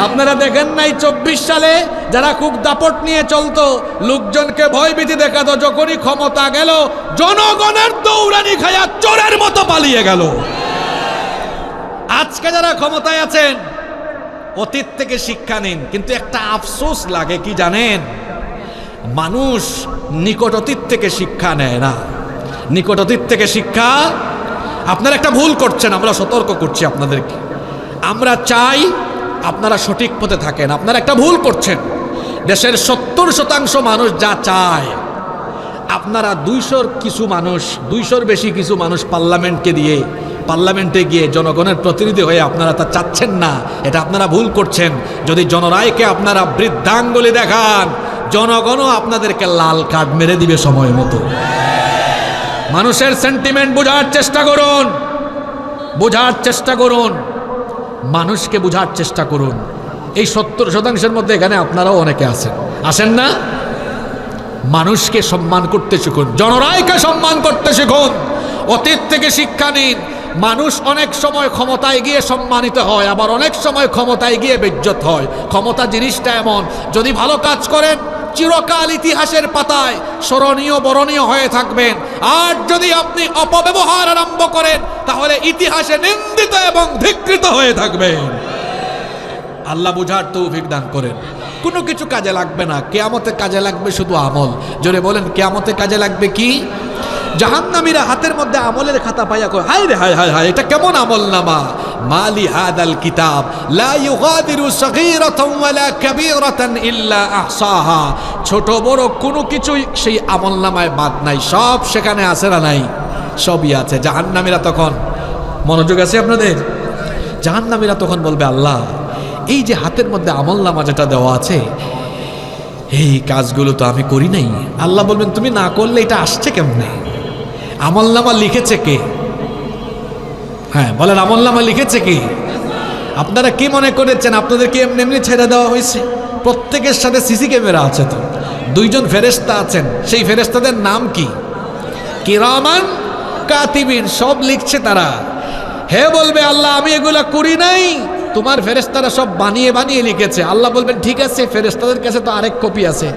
আপনারা দেখেন নাই 24 সালে যারা খুব দাপট নিয়ে চলতো, লোকজনকে ভয়ভীতি দেখাতো, যখনই ক্ষমতা গেল জনগণের দৌড়ানি খায়া চোরের মতো পালিয়ে গেল। আজকে যারা ক্ষমতায় আছেন, অতীত থেকে শিক্ষা নিন। কিন্তু একটা আফসোস লাগে কি জানেন, মানুষ নিকট অতীত থেকে শিক্ষা নেয় না। নিকট অতীত থেকে শিক্ষা, আপনারা একটা ভুল করছেন, আমরা সতর্ক করছি আপনাদেরকে। আমরা চাই আপনারা সঠিক পথে থাকেন, আপনারা একটা ভুল করছেন। দেশের 70% মানুষ যা চায়, আপনারা 200 কিছু মানুষ, 200-র বেশি কিছু মানুষ পার্লামেন্টে গিয়ে জনগণের প্রতিনিধি হয়ে আপনারা তা চাচ্ছেন না, এটা আপনারা ভুল করছেন। যদি জনরায়কে আপনারা বৃদ্ধাঙ্গুলি দেখান, জনগণও আপনাদেরকে লাল কার্ড মেরে দিবে সময় মতো। মানুষের সেন্টিমেন্ট বোঝার চেষ্টা করুন, বোঝার চেষ্টা করুন, মানুষকে বোঝার চেষ্টা করুন। এই 70%-এর মধ্যে এখানে আপনারাও অনেকে আসেন না? মানুষকে সম্মান করতে শিখুন, জনরায়কে সম্মান করতে শিখুন, অতীত থেকে শিক্ষা নিন। মানুষ অনেক সময় ক্ষমতায় গিয়ে সম্মানিত হয়, আবার অনেক সময় ক্ষমতায় গিয়ে বেইজ্জত হয়। ক্ষমতা জিনিসটা এমন, যদি ভালো কাজ করেন চিরকাল ইতিহাসের পাতায় স্মরণীয় বরণীয় হয়ে থাকবেন, আর যদি আপনি অপব্যবহার আরম্ভ করেন তাহলে ইতিহাসে নিন্দিত এবং ধিক্কৃত হয়ে থাকবেন। আল্লাহ বুঝার তৌফিক দান করেন। কোনো কিছু কাজে লাগবে না, কিয়ামতে কাজে লাগবে শুধু আমল। জোরে বলেন, কিয়ামতে কাজে লাগবে কি? জাহান্নামীরা হাতের মধ্যে আমলের খাতা পাইয়া কয়, হায় রে হায় হায় হায়, এটা কেমন আমলনামা। মালি হাদাল কিতাব লা ইউগাদিরু সগীরাতান ওয়ালা কাবীরাতান ইল্লা আহসাহা। ছোট বড় কোনো কিছুই সেই আমলনামায় বাদ নাই, সব সেখানে আছে না নাই? সবই আছে। জাহান্নামীরা তখন, মনোযোগ আছে আপনাদের? জাহান্নামীরা তখন বলবে, আল্লাহ, এই যে হাতের মধ্যে আমলনামা যেটা দেওয়া আছে, এই কাজগুলো তো আমি করি নাই। আল্লাহ বলবেন, তুমি না করলে এটা আসছে কেমনে? আমলনামা লিখেছে কে? হ্যাঁ বলেন, আমলনামা লিখেছে কে? আপনারা কি মনে করেছেন আপনাদেরকে এমনি এমনি ছেড়ে দেওয়া হয়েছে? প্রত্যেকের সাথে সিসি ক্যামেরা আছে, তো 2জন ফেরেশতা আছেন। সেই ফেরেশতাদের নাম কি? কিরামান কাতিবিন, সব লিখছে তারা। হে বলবে, আল্লাহ আমি এগুলা করি নাই, তোমার ফেরেশতারা সব বানিয়ে বানিয়ে লিখেছে। আল্লাহ বলবেন, ঠিক আছে, ফেরেশতাদের কাছে তো আরেক কপি আছে,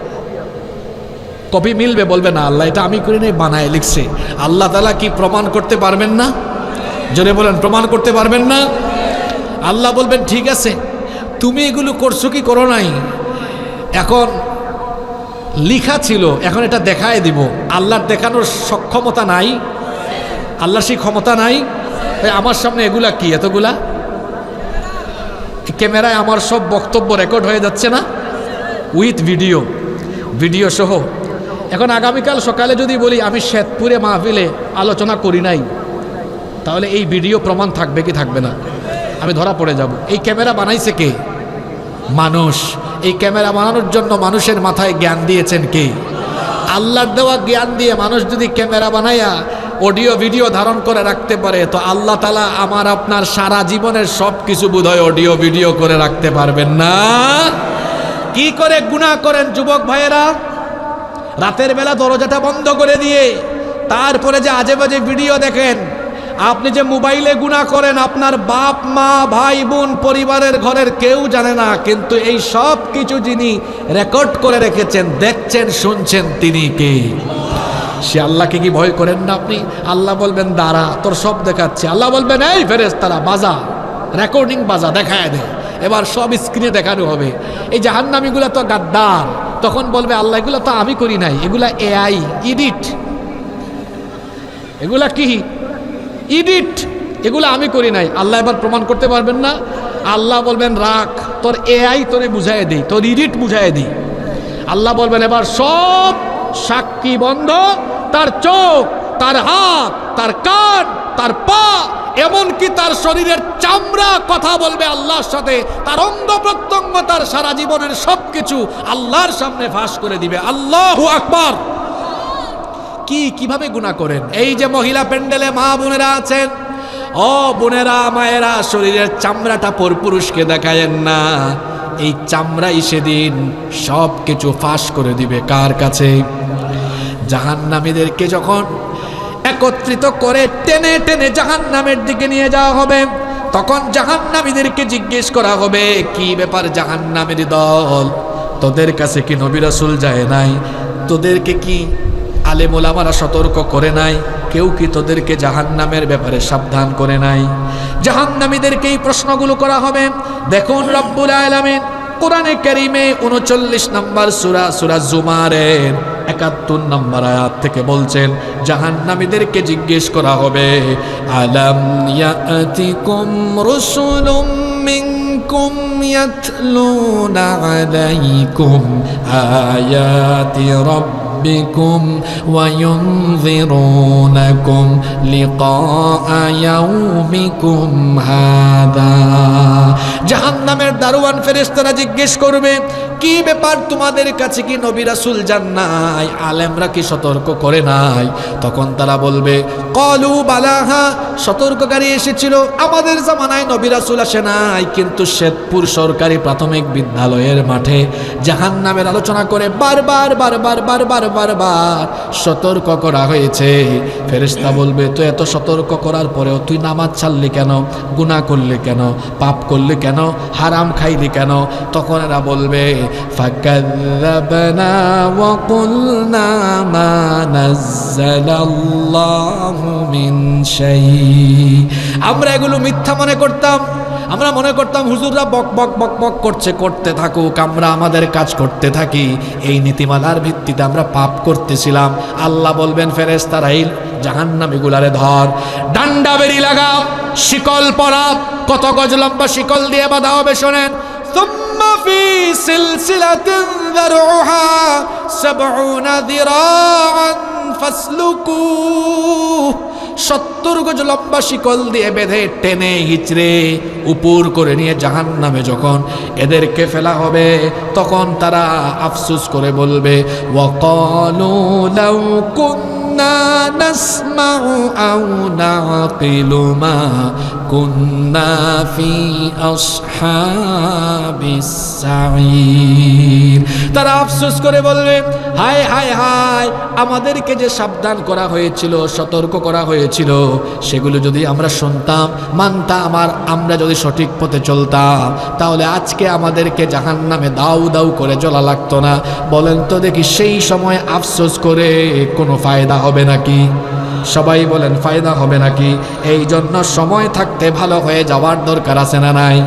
কপি মিলবে। বলবে, না আল্লাহ এটা আমি করি নাই, বানায় লিখছে। আল্লাহ তাআলা কি প্রমাণ করতে পারবেন না? জোরে বলেন, প্রমাণ করতে পারবেন না? আল্লাহ বলবেন, ঠিক আছে, তুমি এগুলো করছো কি করো নাই, এখন লিখা ছিল, এখন এটা দেখায় দিব। আল্লাহর দেখানোর সক্ষমতা নাই? আল্লাহর সেই ক্ষমতা নাই? আমার সামনে এগুলা কি এতগুলা ক্যামেরায় আমার সব বক্তব্য রেকর্ড হয়ে যাচ্ছে না, উইথ ভিডিও সহ। এখন আগামীকাল সকালে যদি বলি আমি শ্বেতপুরে মাহফিলে আলোচনা করি নাই, তাহলে এই ভিডিও প্রমাণ থাকবে কি থাকবে না? আমি ধরা পড়ে যাব। এই ক্যামেরা বানাইছে কে? মানুষ। এই ক্যামেরা বানানোর জন্য মানুষের মাথায় জ্ঞান দিয়েছেন কে? আল্লাহর দেওয়া জ্ঞান দিয়ে মানুষ যদি ক্যামেরা বানাইয়া অডিও ভিডিও ধারণ করে রাখতে পারে, তো আল্লাহ তাআলা আমার আপনার সারা জীবনের সব কিছু বোধহয় অডিও ভিডিও করে রাখতে পারবেন না। কি করে গুনাহ করেন যুবক ভাইয়েরা, রাতের বেলা দরজাটা বন্ধ করে দিয়ে তারপরে যে আজে বাজে ভিডিও দেখেন। আপনি যে মোবাইলে গুনাহ করেন আপনার বাপ মা ভাই বোন পরিবারের ঘরের কেউ জানে না, কিন্তু এই সব কিছু যিনি রেকর্ড করে রেখেছেন, দেখছেন, শুনছেন, তিনি কে? সে আল্লাহকে কি ভয় করেন না আপনি? আল্লাহ বলবেন দাঁড়া তোর সব দেখাচ্ছে। আল্লাহ বলবেন এই ফেরেশতারা বাজা, রেকর্ডিং বাজা, দেখায় দে। এবার সব স্ক্রিনে দেখানো হবে। এই জাহান্নামীগুলা তো গাদ্দার। তখন বলবে আল্লাহ এগুলা তো আমি করি নাই, এগুলা এআই এডিট। এগুলা কি এডিট, এগুলা আমি করি নাই। আল্লাহ এবার প্রমাণ করতে পারবেন না। আল্লাহ বলবেন রাখ, তোর এআই তোরে বুঝাই দেই, তোর এডিট বুঝাই দিই। আল্লাহ বলবেন এবার সব সাক্ষী বন্ধ, তার চোখ, তার হাত, তার কান, তার পা, এমনকি তার শরীরের চামড়া কথা বলবে আল্লাহর সাথে। তার অঙ্গ প্রত্যঙ্গ, তার সারা জীবনের সবকিছু আল্লাহর সামনে ফাঁস করে দিবে। আল্লাহু আকবার। কিভাবে গুনাহ করেন? এই যে মহিলা প্যান্ডেলে মা বোনেরা আছেন, ও বোনেরা মায়েরা, শরীরের চামড়াটা পরপুরুষকে দেখায়েন না। এই চামড়াই সেদিন সব কিছু ফাঁস করে দিবে কার কাছে? জাহান্নামীদেরকে যখন একত্রিত করে টেনে টেনে জাহান্নামের দিকে নিয়ে যাওয়া হবে, তখন জাহান্নামীদেরকে জিজ্ঞেস করা হবে কি ব্যাপার জাহান্নামের দল, তোদের কাছে কি নবী রাসূল যায় নাই? তোদেরকে কি আলেম ওলামারা সতর্ক করে নাই? কেউ কি তোদেরকে জাহান্নামের ব্যাপারে সাবধান করে নাই? জাহান্নামীদেরকে এই প্রশ্নগুলো করা হবে। দেখুন রব্বুল আলামিন কোরআনে কারীমে 39 নম্বর সূরা জুমারের 71 নম্বর আয়াত থেকে বলছেন, জাহান্নামীদেরকে জিজ্ঞেস করা হবে আলাম ইয়াতিকুম রাসূলুম মিনকুম ইয়াতলুনা আলাইকুম আয়াতি রাব্বিকুম ওয়া ইউনযিরুনাকুম লিকা ইয়াউমিকুম হাদা। জাহান্নামের দারোয়ান ফেরেশতারা জিজ্ঞেস করবে কি ব্যাপার তোমাদের কাছে কি নবী রাসূল যান নাই? আলেমরা কি সতর্ক করে নাই? তখন তারা বলবে ক্বালু বালাহা, সতর্ককারী এসেছিল, আমাদের জামানায় নবী রাসূল আসে নাই, কিন্তু শ্বেতপুর সরকারি প্রাথমিক বিদ্যালয়ের মাঠে জাহান্নামের আলোচনা করে বারবার বারবার বারবার বারবার সতর্ক করা হয়েছে। ফেরেশতা বলবে তো এত সতর্ক করার পরেও তুই নামাজ ছাড়লি কেন? গুনাহ করলি কেন? পাপ করলি কেন? হারাম খাইলি কেন? তখন এরা বলবে ফাকাযযাবনা ওয়া কুলনা মা নাযালাল্লাহু মিন শাই। আমরা এগুলো মিথ্যা মনে করতাম। আমরা মনে করতাম হুজুররা বক বক বক বক করছে, করতে থাকুক, আমরা আমাদের কাজ করতে থাকি। এই নীতিমালার ভিত্তিতে আমরা পাপ করতেছিলাম। আল্লাহ বলবেন ফেরেশতারা এই জাহান্নামীগুলারে ধর, ডান্ডা বেরি লাগা, শিকল পরা, কত গজ লম্বা শিকল দিয়ে বাঁধা হবে শোনেন। সুম্মা ফি সিলসিলাতিন যারউহা 70 যিরাআন ফাসলুকু। 70 গজ লম্বা শিকল দিয়ে বেঁধে টেনে হিচড়ে উপর করে নিয়ে জাহান্নামে যখন এদেরকে ফেলা হবে, তখন তারা আফসোস করে বলবে ওয়াকালু লাউ কুন্না নাসমাউ আও নাকিলু মা কুন্না ফি আসহাবিস সাঈর। তারা আফসোস করে বলবে হায় হায় হায়, আমাদেরকে যে সাবধান করা হয়েছিল, সতর্ক করা হয়েছিল, সেগুলো যদি আমরা শুনতাম, মানতাম, আর আমরা যদি সঠিক পথে চলতাম, তাহলে আজকে আমাদেরকে জাহান্নামে দাউ দাউ করে জ্বলা লাগতো না। বলেন তো দেখি সেই সময় আফসোস করে কোনো ফায়দা হবে নাকি? সবাই বলেন ফায়দা হবে নাকি? এই জন্য সময় থাকতে ভালো হয়ে যাওয়ার দরকার আছে না নাই?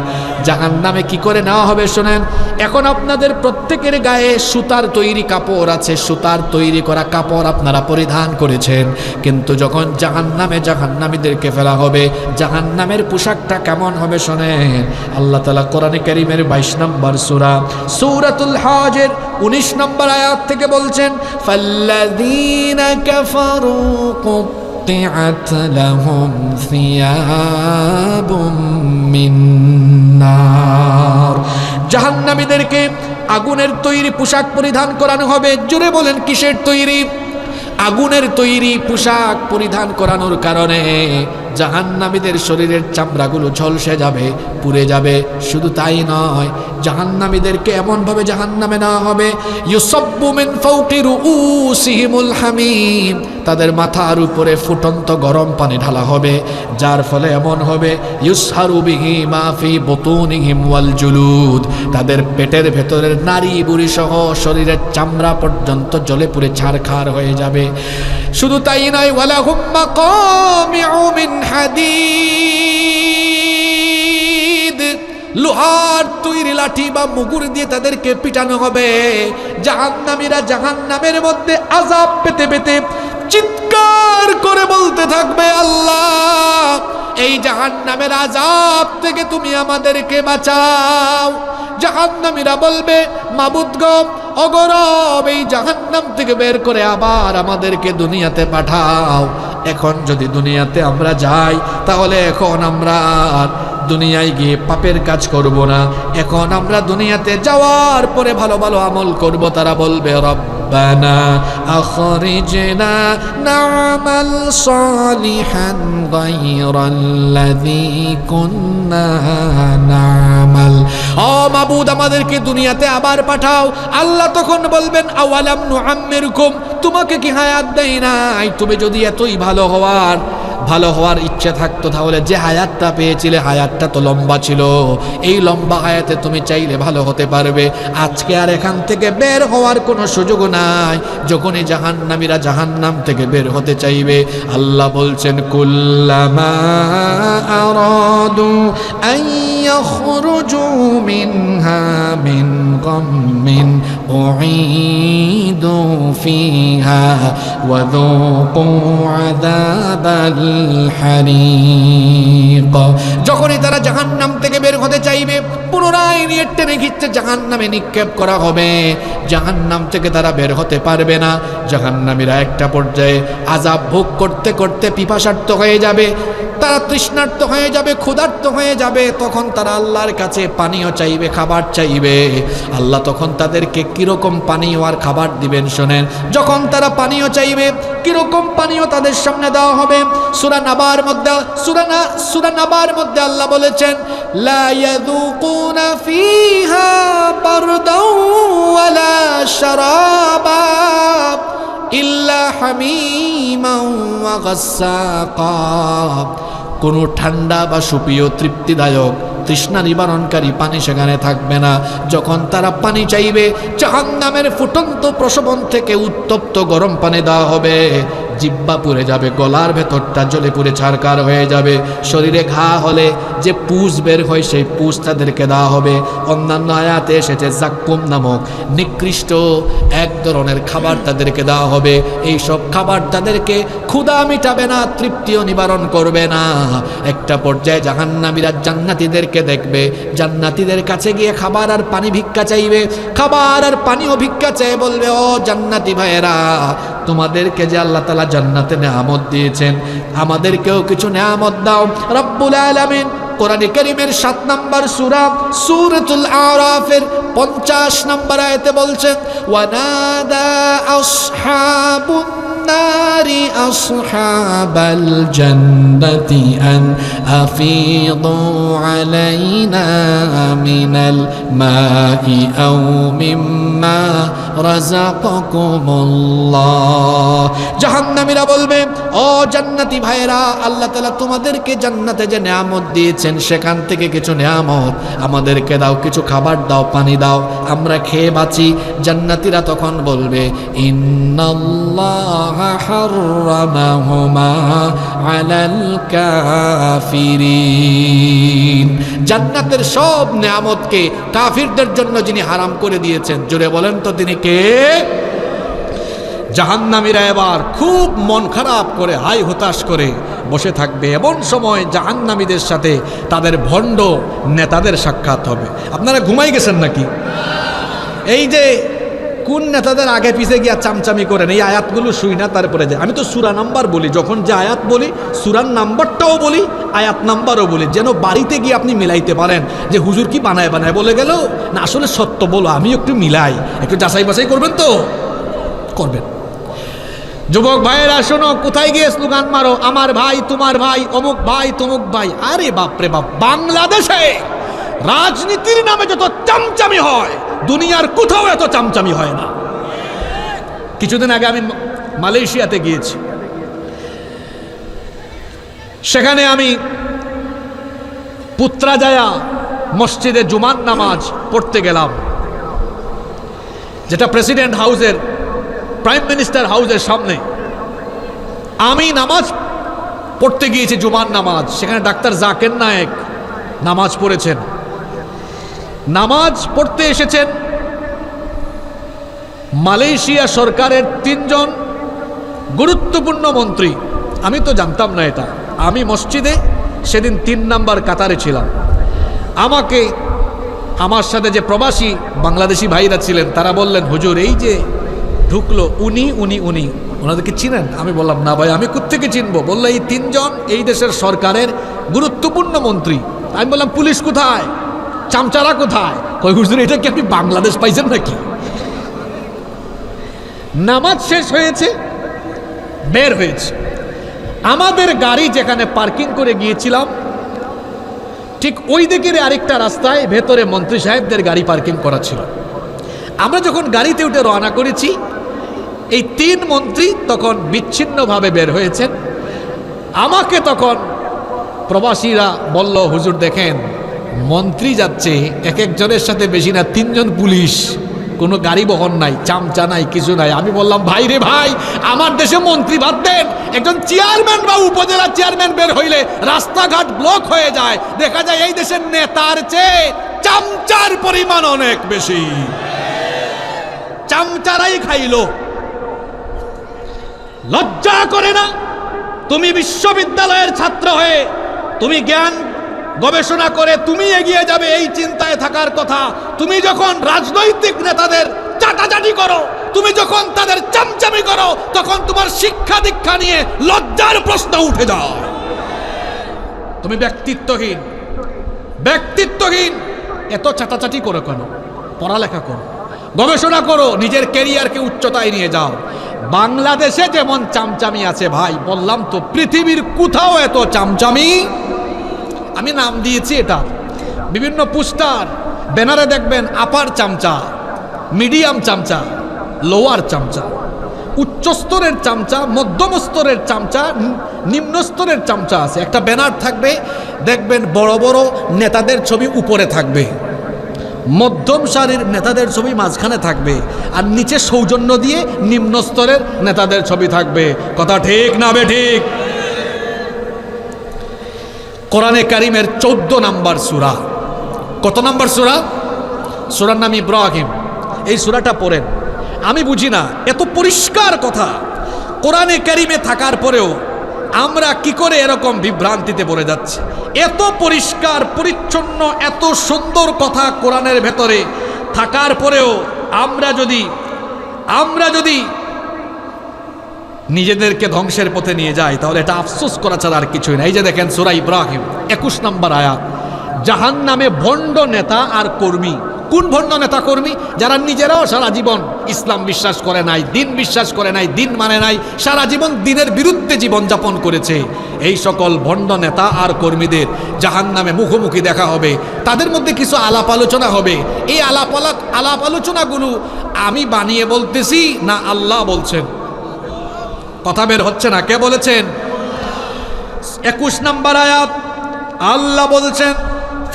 জাহান্নামে কি করে নেওয়া হবে শোনেন। এখন আপনাদের প্রত্যেকের গায়ে সুতার তৈরি কাপড় আছে, সুতার তৈরি করা কাপড় আপনারা পরিধান করেছেন, কিন্তু যখন জাহান্নামে জাহান্নামীদেরকে ফেলা হবে, জাহান্নামের পোশাকটা কেমন হবে শোনেন। আল্লাহ তাআলা কোরআনে কারীমের 22 নম্বর সূরা সূরাতুল হজের 19 নম্বর আয়াত থেকে বলছেন, ফাল্লাযীনা কাফারু قطعت لهم ثياب من نار। জাহান্নামীদেরকে আগুনের তৈরি পোশাক পরিধান করানো হবে। জোরে বলেন কিসের তৈরি? আগুনের তৈরি পোশাক পরিধান করানোর কারণে জাহান্নামীদের শরীরের চামড়াগুলো ঝলসে যাবে, পুড়ে যাবে। শুধু তাই নয়, জাহান্নামীদেরকে এমনভাবে জাহান্নামে নেওয়া হবে, ইউসাব্বু মিন ফাওকি রুউসিহিমুল হামিম, তাদের মাথার উপরে ফুটন্ত গরম পানি ঢালা হবে, যার ফলে এমন হবে, ইউসহারু বিহি মা ফি বুতুনিহিম ওয়াল জুলুদ, তাদের পেটের ভেতরের নারী বুড়ি সহ শরীরের চামড়া পর্যন্ত জ্বলে পুড়ে ছারখার হয়ে যাবে। শুধু তাই নয়, ওয়ালাহুম মাকামিউ মিন হাদিদ, লোহার তৈরি লাঠি বা মুগুর দিয়ে তাদেরকে পিটানো হবে। জাহান্নামীরা জাহান্নামের মধ্যে আযাব পেতে পেতে চিৎকার করে বলতে থাকবে, আল্লাহ এই জাহান্নামের আযাব থেকে তুমি আমাদেরকে বাঁচাও। জাহান্নামীরা বলবে, মাবুদ গো, অগরব এই জাহান্নাম থেকে বের করে আবার আমাদেরকে দুনিয়াতে পাঠাও। এখন যদি দুনিয়াতে আমরা যাই, তাহলে এখন আমরা আর দুনিয়ায় গিয়ে পাপের কাজ করব না, এখন আমরা দুনিয়াতে যাওয়ার পরে ভালো ভালো আমল করব। তারা বলবে, রব্বানা আখরিজনা না'মাল সালিহান গায়রাল্লাযী কুন্না না'মাল, ও মাবুদ আমাদেরকে দুনিয়াতে আবার পাঠাও। আল্লাহ তখন বলবেন, আওয়ালাম নুআম্মিরকুম, তোমাকে কি হায়াত দেই নাই? তুমি যদি এতই ভালো হওয়ার ইচ্ছে থাকতো, তাহলে যে হায়াতটা পেয়েছিলে হায়াতটা তো লম্বা ছিল, এই লম্বা হায়াতে তুমি চাইলে ভালো হতে পারবে। আজকে আর এখান থেকে বের হওয়ার কোনো সুযোগ নাই। যখনই জাহান্নামীরা জাহান্নাম থেকে বের হতে চাইবে, আল্লাহ বলছেন, কুল্লামা আরাদু আন ইয়াখরুজু মিনহা মিন গাম্মিন উঈদু ফিহা ওয়া যুকু আযাবাল হারিক। যখনই তারা জাহান্নাম থেকে বের হতে চাইবে, পুনরায় নিয়ে টেনে খিচ্ছে জাহান্নামে নিক্ষেপ করা হবে। জাহান্নাম থেকে তারা বের হতে পারবে না। জাহান্নামীরা একটা পর্যায়ে আযাব ভোগ করতে করতে পিপাসার্ত হয়ে যাবে, তারা তৃষ্ণার্ত হয়ে যাবে, ক্ষুধার্ত হয়ে যাবে। তখন তারা আল্লাহর কাছে পানীয় চাইবে, খাবার চাইবে। আল্লাহ তখন তাদেরকে কিরকম পানীয় আর খাবার দিবেন শোনেন। যখন তারা পানীয় চাইবে, কিরকম পানীয় তাদের সামনে দেওয়া হবে। সূরা নাবার মধ্যে আল্লাহ বলেছেন, লা ইয়াযুকুনা ফিহা বারদাও ওয়ালা শারাবা ইল্লা হামিমান ওয়া গাসসাকা, কোনো ঠান্ডা বা সুপেয় তৃপ্তিদায়ক তৃষ্ণা নিবারণকারী পানি সেখানে থাকবে না। যখন তারা পানি চাইবে, জাহান্নামের ফুটন্ত প্রসবন থেকে উত্তপ্ত গরম পানি দেওয়া হবে। জিহ্বা পুড়ে যাবে, গলার ভেতরটা জ্বলে পুড়ে ছারকার হয়ে যাবে। শরীরে ঘা হলে যে পুষ বের হয়, সেই পুষ তাদেরকে দেওয়া হবে। অন্যান্য আয়াতে এসেছে জাক্কুম নামক নিকৃষ্ট এক ধরনের খাবার তাদেরকে দেওয়া হবে। এই সব খাবার তাদেরকে ক্ষুধা মিটাবে না, তৃপ্তিও নিবারণ করবে না। একটা পর্যায়ে জাহান্নামীরা জান্নাতীদেরকে দেখবে, জান্নাতীদের কাছে গিয়ে খাবার আর পানি ভিক্ষা চাইবে। খাবার আর পানিও ভিক্ষা চাই, বলবে, ও জান্নাতি ভাইয়েরা, তোমাদেরকে যে আল্লাহ তাআলা জান্নাতে নেয়ামত দিয়েছেন, আমাদেরকেও কিছু নেয়ামত দাও। রব্বুল আলামিন কোরআনে কারীমের 7 নম্বর সূরা সূরাতুল আরাফের 50 নম্বর আয়াতে বলছেন, ওয়ানাদা আসহাবুন নারি আসহাবাল জান্নাতি আন আফিদু আলাইনা মিনাল মাই আও মিম্মা রাযাকাকুমুল্লাহ। জাহান্নামীরা বলবে, ও জান্নাতি ভাইরা, আল্লাহ তাআলা তোমাদেরকে জান্নাতে যে নিয়ামত দিয়েছেন সেখান থেকে কিছু নিয়ামত আমাদেরকে দাও, কিছু খাবার দাও, পানি দাও, আমরা খেয়ে বাঁচি। জান্নাতীরা তখন বলবে, ইন্নাল্লাহা হাররামাহুমা আলাল কাফিরিন। জান্নাতের সব নিয়ামতকে কাফিরদের জন্য যিনি হারাম করে দিয়েছেন, জোরে বলেন তো তিনি কে? জাহান্নামীরা এবার খুব মন খারাপ করে, হাই হতাশ করে বসে থাকবে। এমন সময় জাহান্নামীদের সাথে তাদের ভণ্ড নেতাদের সাক্ষাৎ হবে। আপনারা ঘুমাই গেছেন নাকি? এই যে কোন নেতাদের আগে পিছে গিয়া চামচামি করেন, এই আয়াতগুলো শুই না তারপরে যায়। আমি তো সূরা নাম্বার বলি, যখন যে আয়াত বলি সূরার নাম্বারটাও বলি, আয়াত নাম্বারও বলি, যেন বাড়িতে গিয়ে আপনি মিলাইতে পারেন যে হুজুর কি বানায় বানায় বলে গেল, না আসলে সত্য বলো, আমি একটু মিলাই, একটু যাচাই বাছাই করবেন তো করবেন। যুবক ভাইয়েরা শোনো, কোথায় গিয়ে স্লোগান মারো, আমার ভাই তোমার ভাই, অমুক ভাই তমুক ভাই। আরে বাপরে বাপ, বাংলাদেশে রাজনীতির নামে যত চামচামি হয় দুনিয়ার কোথাও এত চামচামি হয় না। কিছুদিন আগে আমি মালয়েশিয়াতে গিয়েছি, সেখানে আমি পুত্রাজায়া মসজিদে জুমার নামাজ পড়তে গেলাম, যেটা প্রেসিডেন্ট হাউসের, প্রাইম মিনিস্টার হাউসের সামনে। আমি নামাজ পড়তে গিয়েছি, জুমার নামাজ। সেখানে ডাক্তার জাকির নায়েক নামাজ পড়েছেন। নামাজ পড়তে এসেছেন মালয়েশিয়া সরকারের 3 জন গুরুত্বপূর্ণ মন্ত্রী। আমি তো জানতাম না এটা। আমি মসজিদে সেদিন 3 নাম্বার কাতারে ছিলাম। আমাকে, আমার সাথে যে প্রবাসী বাংলাদেশি ভাইরা ছিলেন তারা বললেন, হুজুর এই যে ঢুকলো উনি উনি উনি ওনাদেরকে চিনেন? আমি বললাম না ভাই, আমি কোত্থেকে চিনবো? বললো এই 3 জন এই দেশের সরকারের গুরুত্বপূর্ণ মন্ত্রী। আমি বললাম পুলিশ কোথায়, চামচারা কোথায়? কই হুজুর এটা কি আপনি বাংলাদেশ পাইছেন নাকি? নামাজ শেষ হয়েছে, বের হয়েছে। আমাদের গাড়ি যেখানে পার্কিং করে গিয়েছিলাম ঠিক ওই দিকের আরেকটা রাস্তায় ভেতরে মন্ত্রী সাহেবদের গাড়ি পার্কিং করা ছিল। আমরা যখন গাড়িতে উঠে রওনা করেছি, এই 3 মন্ত্রী তখন বিচ্ছিন্নভাবে বের হয়েছেন। আমাকে তখন প্রবাসীরা বলল, হুজুর দেখেন মন্ত্রী যাচ্ছে, এক একজনের সাথে বেশি না 3 জন পুলিশ, কোনো গাড়ি বহন নাই, চামচা নাই, কিছু নাই। আমি বললাম, ভাই রে ভাই, আমার দেশে মন্ত্রী বাদ দেন, একজন চেয়ারম্যান বা উপজেলা চেয়ারম্যান বের হইলে রাস্তাঘাট ব্লক হয়ে যায়। দেখা যায় এই দেশের নেতার চেয়ে চামচার পরিমাণ অনেক বেশি। চামচারাই খাইলো। লজ্জা করে না? তুমি বিশ্ববিদ্যালয়ের ছাত্র হয়ে তুমি জ্ঞান গবেষণা করে তুমি এগিয়ে যাবে এই চিন্তায় থাকার কথা। তুমি যখন রাজনৈতিক নেতাদের চাটাচাটি করো, তুমি যখন তাদের চামচামি করো, তখন তোমার শিক্ষা দীক্ষা নিয়ে লজ্জার প্রশ্ন উঠে যায়। তুমি ব্যক্তিত্বহীন, ব্যক্তিত্বহীন। এত চাটাচাটি করো কেন? পড়ালেখা করো, গবেষণা করো, নিজের ক্যারিয়ারকে উচ্চতায় নিয়ে যাও। বাংলাদেশে যেমন চামচামি আছে ভাই, বললাম তো পৃথিবীর কোথাও এত চামচামি। আমি নাম দিয়েছি এটা। বিভিন্ন পোস্টার ব্যানারে দেখবেন আপার চামচা, মিডিয়াম চামচা, লোয়ার চামচা, উচ্চ স্তরের চামচা, মধ্যম স্তরের চামচা, নিম্ন স্তরের চামচা আছে। একটা ব্যানার থাকবে, দেখবেন বড় বড় নেতাদের ছবি উপরে থাকবে, মধ্যম সারির নেতাদের ছবি মাঝখানে থাকবে, আর নিচে সৌজন্য দিয়ে নিম্ন স্তরের নেতাদের ছবি থাকবে। কথা ঠিক না বে ঠিক? কোরআনে কারিমের 14 নাম্বার সূরা। কত নাম্বার সূরা? সূরার নাম ইব্রাহিম। এই সূরাটা পড়েন। আমি বুঝি না, এত পরিষ্কার কথা কোরআনে কারিমে থাকার পরেও আমরা কি করে এরকম বিভ্রান্তিতে পড়ে যাচ্ছি? এত পরিষ্কার পরিচ্ছন্ন, এত সুন্দর কথা কোরআনের ভেতরে থাকার পরেও আমরা যদি নিজেদেরকে ধ্বংসের পথে নিয়ে যাই, তাহলে এটা আফসোস করা ছাড়া আর কিছুই না। এই যে দেখেন সূরা ইব্রাহিম 21 নম্বর আয়াত। জাহান্নামে ভণ্ড নেতা আর কর্মী। কোন ভণ্ড নেতা কর্মী? যারা নিজেরাও সারা জীবন ইসলাম বিশ্বাস করে নাই, দিন বিশ্বাস করে নাই, দিন মানে নাই, সারা জীবন দিনের বিরুদ্ধে জীবন যাপন করেছে। এই সকল ভণ্ড নেতা আর কর্মীদের জাহান্নামে মুখোমুখি দেখা হবে। তাদের মধ্যে কিছু আলাপ আলোচনা হবে। এই আলাপ আলোচনাগুলো আমি বানিয়ে বলতেছি না আল্লাহ বলছেন? কথা বের হচ্ছে না। কে বলেছেন? 21 নম্বর আয়াত আল্লাহ বলছেন,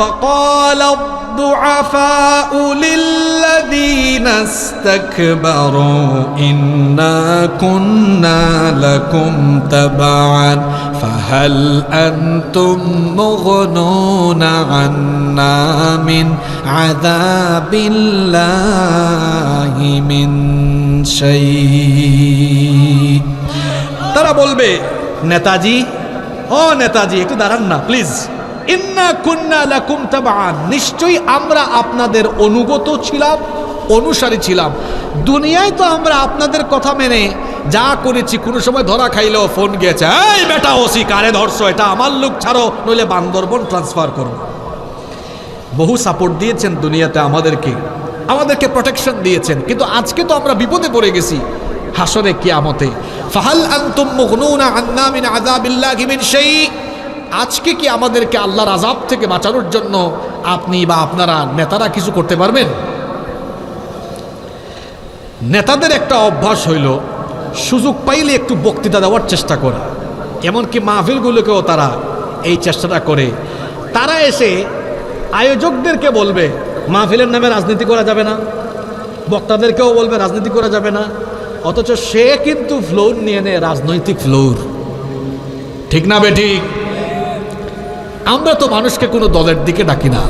فقال الضعفاء للذين استكبروا إنا كنا لكم تبعا فهل أنتم مغنون عنا من عذاب الله من شيء। তারা বলবে, নেতাজি, ও নেতাজি একটু দাঁড়ান না প্লিজ, ইন্না কুন্না লাকুম তাবাআন, নিশ্চয়ই আমরা আপনাদের অনুগত ছিলাম, অনুসারী ছিলাম। দুনিয়ায় তো আমরা আপনাদের কথা মেনে যা করেছি, কোনো সময় ধরা খাইলেও ফোন গেছে, এই বেটা ওসি কারে ধরছো, এটা আমার লোক, ছাড়ো নইলে বান্দরবন ট্রান্সফার করো। বহু সাপোর্ট দিয়েছেন দুনিয়াতে আমাদেরকে প্রোটেকশন দিয়েছেন, কিন্তু আজকে তো আমরা বিপদে পড়ে গেছি হাসরে কিয়ামতে। ফাহাল আনতুম মুগনুনা আন্না মিন আযাবিল্লাহি মিন শাই, আজকে কি আমাদেরকে আল্লাহর আযাব থেকে বাঁচানোর জন্য আপনি বা আপনারা নেতারা কিছু করতে পারবেন? নেতাদের একটা অভ্যাস হইল সুযোগ পাইলে একটু বক্তৃতা দেওয়ার চেষ্টা করা, এমনকি মাহফিলগুলোকেও তারা এই চেষ্টাটা করে। তারা এসে আয়োজকদেরকে বলবে মাহফিলের নামে রাজনীতি করা যাবে না, বক্তাদেরকেও বলবে রাজনীতি করা যাবে না, অথচ সে কিন্তু ফ্লোর নিয়ে নেয় রাজনৈতিক ফ্লোর। ঠিক না বেঠিক? আমরা তো মানুষকে কোনো দলের দিকে ডাকি না,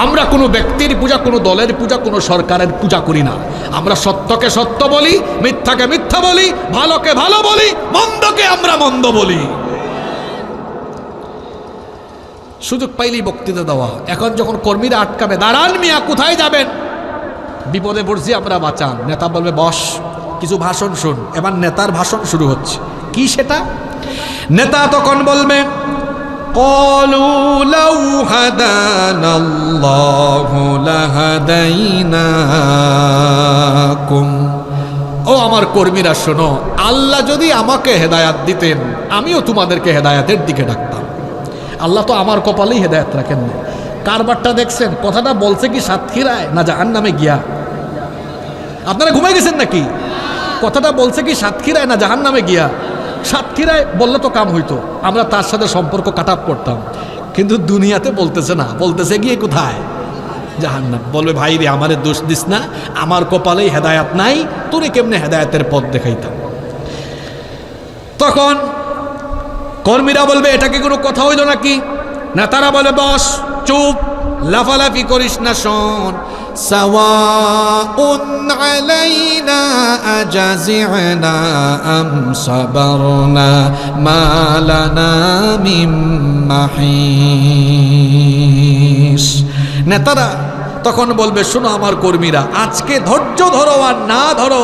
আমরা কোনো ব্যক্তির পূজা, কোনো দলের পূজা, কোনো সরকারের পূজা করি না। আমরা সত্যকে সত্য বলি, মিথ্যাকে মিথ্যা বলি, ভালোকে ভালো বলি, মন্দকে আমরা মন্দ বলি। সুযোগ পাইলেই বক্তৃতা দেওয়া। এখন যখন কর্মীরা আটকাবে, দাঁড়ান মিয়া কোথায় যাবেন, বিপদে পড়ছি আমরা বাঁচান। নেতা বলবে বস, কিছু ভাষণ শুন। এবার নেতার ভাষণ শুরু হচ্ছে। কি সেটা? নেতা তখন বলবে, قالوا لو هدانا الله لهديناكم, ও আমার কর্মীরা শোনো, আল্লাহ যদি আমাকে হেদায়াত দিতেন আমিও তোমাদেরকে হেদায়াতের দিকে ডাকতাম। আল্লাহ তো আমার কপালেই হেদায়াত রাখেন না। কারবারটা দেখছেন? কথাটা বলছে কি সাতক্ষীরায় না জাহান্নামে গিয়া? আপনারা ঘুমাই গেছেন নাকি? কথাটা বলছে কি সাতক্ষীরায় না জাহান্নামে গিয়া? সাতক্ষীরায় বললে তো কাম হইতো, আমরা তার সাথে সম্পর্ক কাটাপ করতাম, কিন্তু দুনিয়াতে বলতেছে না, বলতেছে গিয়ে কোথায়? জাহান্নাম। বলবে ভাই রে আমারে দোষ দিস না, আমার কপালেই হেদায়াত নাই, তোরে কেমনে হেদায়াতের পথ দেখাইতাম। তখন কর্মীরা বলবে এটা কি কোনো কথা হইল নাকি? নেতারা বলে বস চুপ, লাফালাফি করিস না, শোন, সাওয়াউন আলাইনা আজাজি'না আম সাবারনা মা লানা মিন মাহিস। নেতারা তখন বলবে শোনো আমার কর্মীরা, আজকে ধৈর্য ধরো আর না ধরো,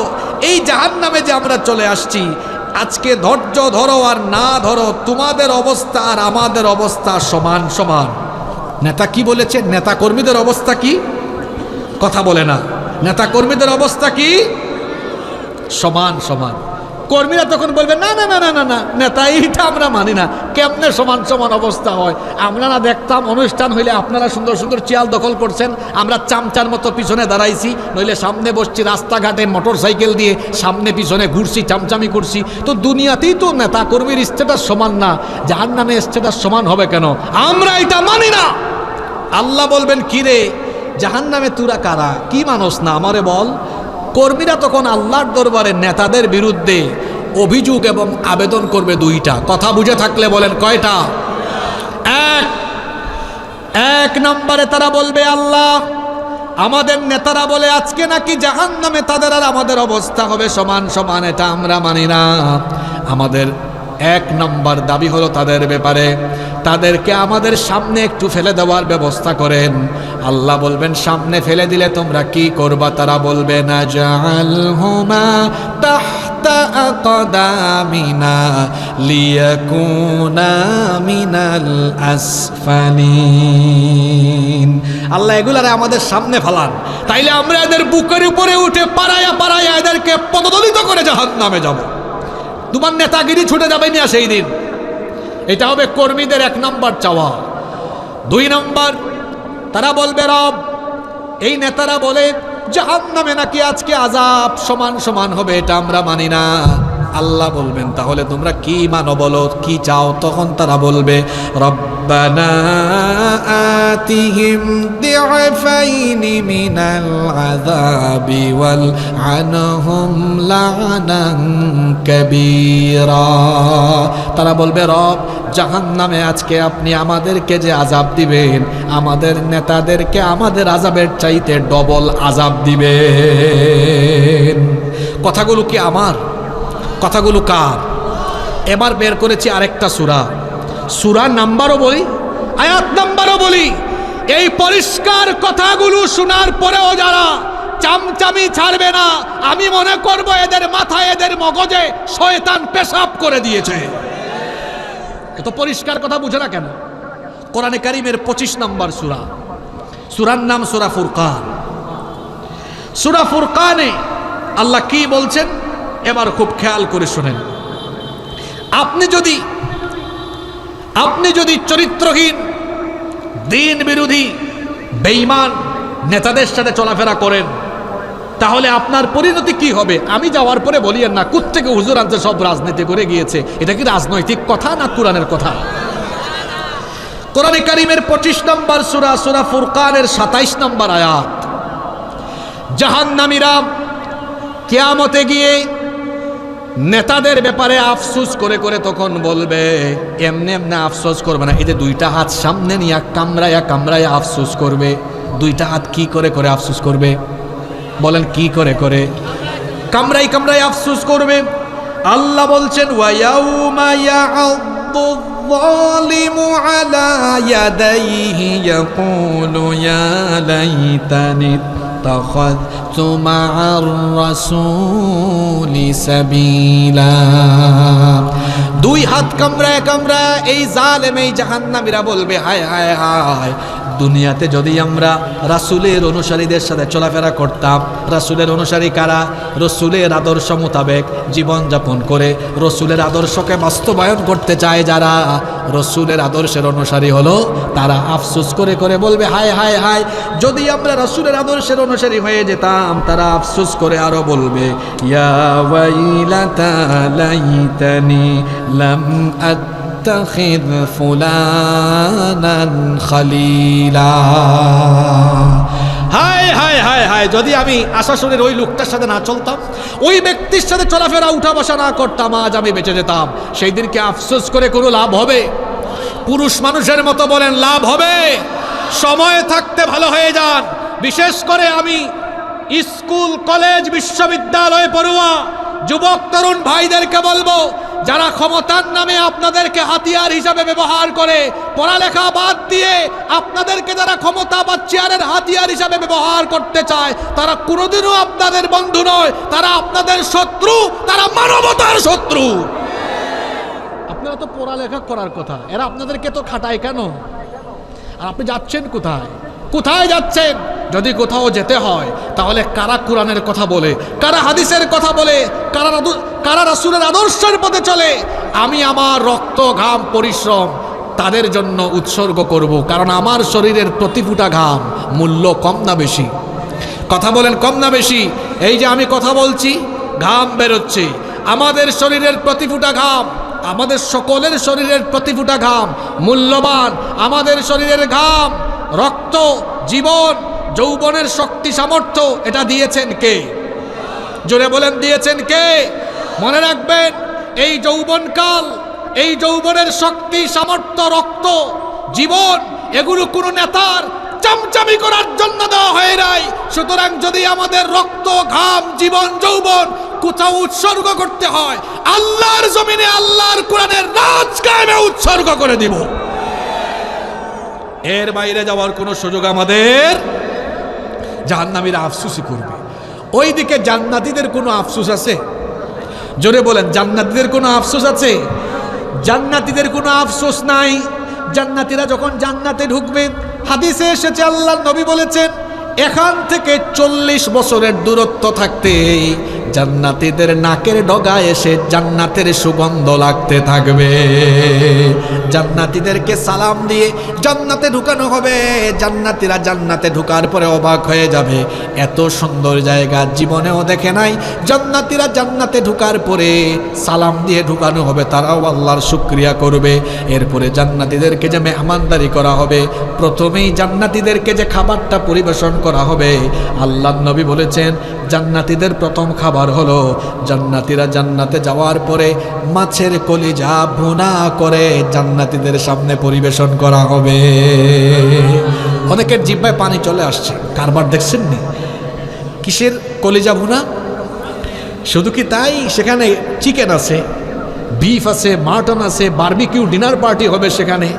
এই জাহান্নামে যে আমরা চলে আসছি, আজকে ধৈর্য ধরো আর না ধরো, তোমাদের অবস্থা আর আমাদের অবস্থা সমান সমান। নেতা কি বলেছে? নেতা কর্মীদের অবস্থা কি? কথা বলে না। নেতা কর্মীদের অবস্থা কি? সমান সমান। কর্মীরা তখন বলবে না না না না না না, নেতা এইটা আমরা মানি না। কেমনে সমান সমান অবস্থা হয়? আমরা না দেখতাম অনুষ্ঠান হইলে আপনারা সুন্দর সুন্দর চেয়ার দখল করছেন, আমরা চামচার মতো পিছনে দাঁড়াইছি, নইলে সামনে বসছি, রাস্তাঘাটে মোটর সাইকেল দিয়ে সামনে পিছনে ঘুরছি, চামচামি করছি। তো দুনিয়াতেই তো নেতা কর্মীর স্ট্যাটাস সমান না, জাহান্নামে স্ট্যাটাস সমান হবে কেন? আমরা এটা মানি না। আল্লাহ বলবেন কি রে জাহান্নামে তুরা কারা, কি মানুষ না আমারে বল। কর্মীরা তখন আল্লাহর দরবারে নেতাদের বিরুদ্ধে অভিযোগ এবং আবেদন করবে দুইটা। কথা বুঝে থাকলে বলেন কয়টা? এক নম্বরে তারা বলবে আল্লাহ আমাদের নেতারা বলে আজকে নাকি জাহান্নামে তাদের আর আমাদের অবস্থা হবে সমান সমান, এটা আমরা মানি না। আমাদের এক নম্বর দাবি হলো তাদের ব্যাপারে, তাদেরকে আমাদের সামনে একটু ফেলে দেওয়ার ব্যবস্থা করেন। আল্লাহ বলবেন সামনে ফেলে দিলে তোমরা কি করবা? তারা বলবে না জাআলহুমা তাহতা আকদামিনা লিয়াকুনা মিনাল আসফালিন। আল্লাহ এগুলারে আমাদের সামনে ফেলান, তাইলে আমরা এদের বুকের উপরে উঠে পাড়ায়া পাড়ায়া এদেরকে পদদলিত করে জাহান্নামে যাব। তোমার নেতাগিরি ছুটে যাবে না সেই দিন। এটা হবে কর্মীদের এক নম্বর চাওয়া। দুই নম্বর তারা বলবে রব, এই নেতারা বলে জাহান্নামে নাকি আজকে আযাব সমান সমান হবে, এটা আমরা মানি না। আল্লাহ বলবেন তাহলে তোমরা কি মানো বলো, কি চাও? তখন তারা বলবে রব্বানা আতিহিম দি'ফাইনি মিনাল আযাবি ওয়াল আনহুম লা'নান কাবীরা। তারা বলবে রব, জাহান্নামে আজকে আপনি আমাদেরকে যে আযাব দিবেন, আমাদের নেতাদেরকে আমাদের আযাবের চাইতে ডবল আযাব দিবেন। কথাগুলো কি আমার? কথাগুলো কার? এবার বের করেছি আরেকটা সূরা, সূরার নাম্বারও বলি, আয়াত নাম্বারও বলি। এই পরিষ্কার কথাগুলো শোনার পরেও যারা চামচামি ছাড়বে না, আমি মনে করব এদের মাথায়, এদের মগজে শয়তান পেশাব করে দিয়েছে। এত পরিষ্কার কথা বুঝে না কেন? কোরআনে কারীমের 25 নম্বর সূরা, সূরার নাম সূরা ফুরকান। সূরা ফুরকানে আল্লাহ কি বলছেন এবার খুব খেয়াল করে শুনেন। আপনি যদি চরিত্রহীন, দ্বীন বিরোধী, বেঈমান নেতাদের সাথে চলাফেরা করেন, তাহলে আপনার পরিণতি কি হবে? আমি যাওয়ার পরে বলিয়েন না কোত্থেকে হুজুর আনছে, সব রাজনীতি করে গিয়েছে। এটা কি রাজনৈতিক কথা না কোরআনের কথা? কোরআনে কারীমের 25 নম্বর সূরা, সূরা ফুরকানের 27 নম্বর আয়াত। জাহান্নামীরা কিয়ামতে গিয়ে নেতাদের ব্যাপারে আফসোস করে করে তখন বলবে, এমনি এমনি আফসোস করবে না, এই যে দুইটা হাত সামনে নিয়ে কামড়ায়া কামড়ায়া আফসোস করবে। দুইটা হাত কি করে করে আফসোস করবে? বলেন কি করে করে? কামড়াই কামড়াই আফসোস করবে। আল্লাহ বলছেন ওয়ায়াউমা ইয়া'যুয-যালিমু আলা ইয়াদাইহি ইয়াকুলু ইয়া লাইতানি ইত্তাখাযতু মা'আর রাসূলি সাবিলা। দুই হাত কামড়ায় কামড়ায় এই জালেম, এই জাহান্নামীরা বলবে হায় হায় হায়, দুনিয়াতে যদি আমরা রাসূলের অনুসারীদের সাথে চলাফেরা করতাম। রাসূলের অনুসারী কারা? রাসূলের আদর্শ মোতাবেক জীবনযাপন করে রাসূলের আদর্শকে বাস্তবায়ন করতে চায় যারা, রাসূলের আদর্শের অনুসারী হলো তারা। আফসোস করে করে বলবে হায় হায় হায়, যদি আমরা রাসূলের আদর্শের অনুসারী হয়ে যেতাম। তারা আফসোস করে আরো বলবে ইয়া ওয়াইলাতা লাইতানি লাম আত্তাখিয ফুলানান খলিলা। হায় হায় হায় হায়, যদি আমি আশাশুনের ওই লোকটার সাথে না চলতাম, ওই ব্যক্তির সাথে চলাফেরা উঠা বসা না করতাম, আজ আমি বেঁচে যেতাম। সেই দিনকে আফসোস করে কোনো লাভ হবে? পুরুষ মানুষের মতো বলেন লাভ হবে? সময় থাকতে ভালো হয়ে যান। বিশেষ করে আমি স্কুল, কলেজ, বিশ্ববিদ্যালয়ে পড়ুয়া যুবক তরুণ ভাইদেরকে বলবো, যারা ক্ষমতার নামে আপনাদেরকে হাতিয়ার হিসাবে ব্যবহার করে, পড়ালেখা বাদ দিয়ে আপনাদেরকে যারা ক্ষমতা বা চেয়ারের হাতিয়ার হিসাবে ব্যবহার করতে চায়, তারা কোনোদিনও আপনাদের বন্ধু নয়, তারা আপনাদের শত্রু, তারা মানবতার শত্রু। আপনারা তো পড়ালেখা করার কথা, এরা আপনাদেরকে তো খাটায় কেন? আর আপনি যাচ্ছেন কোথায়? কোথায় যাচ্ছেন? যদি কোথাও যেতে হয় তাহলে কারা কোরআনের কথা বলে, কারা হাদিসের কথা বলে, কারা রাসূলের আদর্শের পথে চলে, আমি আমার রক্ত ঘাম পরিশ্রম তাদের জন্য উৎসর্গ করব। কারণ আমার শরীরের প্রতি ফোঁটা ঘাম মূল্য কম না বেশি? কথা বলেন কম না বেশি? এই যে আমি কথা বলছি, ঘাম বেরোচ্ছে, আমাদের শরীরের প্রতি ফোঁটা ঘাম, আমাদের সকলের শরীরের প্রতি ফোঁটা ঘাম মূল্যবান। আমাদের শরীরের ঘাম, রক্ত, জীবন, যৌবনের শক্তি সামর্থ্য, এটা দিয়েছেন কে? জোরে বলেন দিয়েছেন কে? মনে রাখবেন, এই যৌবনকাল, এই যৌবনের শক্তি সামর্থ্য, রক্ত, জীবন, এগুলো কোনো নেতার চামচামি করার জন্য দেওয়া হয় নাই। সুতরাং যদি আমাদের রক্ত, ঘাম, জীবন, যৌবন কোথাও উৎসর্গ করতে হয়, আল্লাহর জমিনে আল্লাহর কোরআনের রাজ কায়েমে উৎসর্গ করে দিব। এর বাইরে যাওয়ার কোনো সুযোগ আমাদের। জাহান্নামীরা আফসোসই করবে। ওইদিকে জান্নাতীদের কোনো আফসোস আছে? জোরে বলেন, জান্নাতীদের কোনো আফসোস আছে? জান্নাতীদের কোনো আফসোস নাই। জান্নাতীরা যখন জান্নাতে ঢুকবে, হাদিসে এসেছে আল্লাহর নবী বলেছেন, এখান থেকে 40 বছরের দূরত্ব থাকতে জান্নাতীদের নাকের ডগায় এসে জান্নাতের সুগন্ধ লাগতে থাকবে। জান্নাতীদেরকে সালাম দিয়ে জান্নাতে ঢুকানো হবে। জান্নাতীরা জান্নাতে ঢুকার পরে অবাক হয়ে যাবে, এত সুন্দর জায়গা জীবনেও দেখে নাই। জান্নাতীরা জান্নাতে ঢুকার পরে সালাম দিয়ে ঢুকানো হবে, তারাও আল্লাহর শুকরিয়া করবে। এরপরে জান্নাতীদেরকে যে মেহমানদারি করা হবে, প্রথমেই জান্নাতীদেরকে যে খাবারটা পরিবেশন করা হবে, আল্লাহর নবী বলেছেন জান্নাতীদের প্রথম খাবার হলো জান্নাতীরা জান্নাতে যাওয়ার পরে মাছের কলিজা ভুনা করে জান্নাতীদের সামনে পরিবেশন করা হবে। অনেকের জিহ্বায় পানি চলে আসছে, কারবার দেখছেন নি? কিসের কলিজা ভুনা? শুধু কি তাই, সেখানে চিকেন আছে, বিফ আছে, মাটন আছে, বারবিকিউ ডিনার পার্টি হবে সেখানে।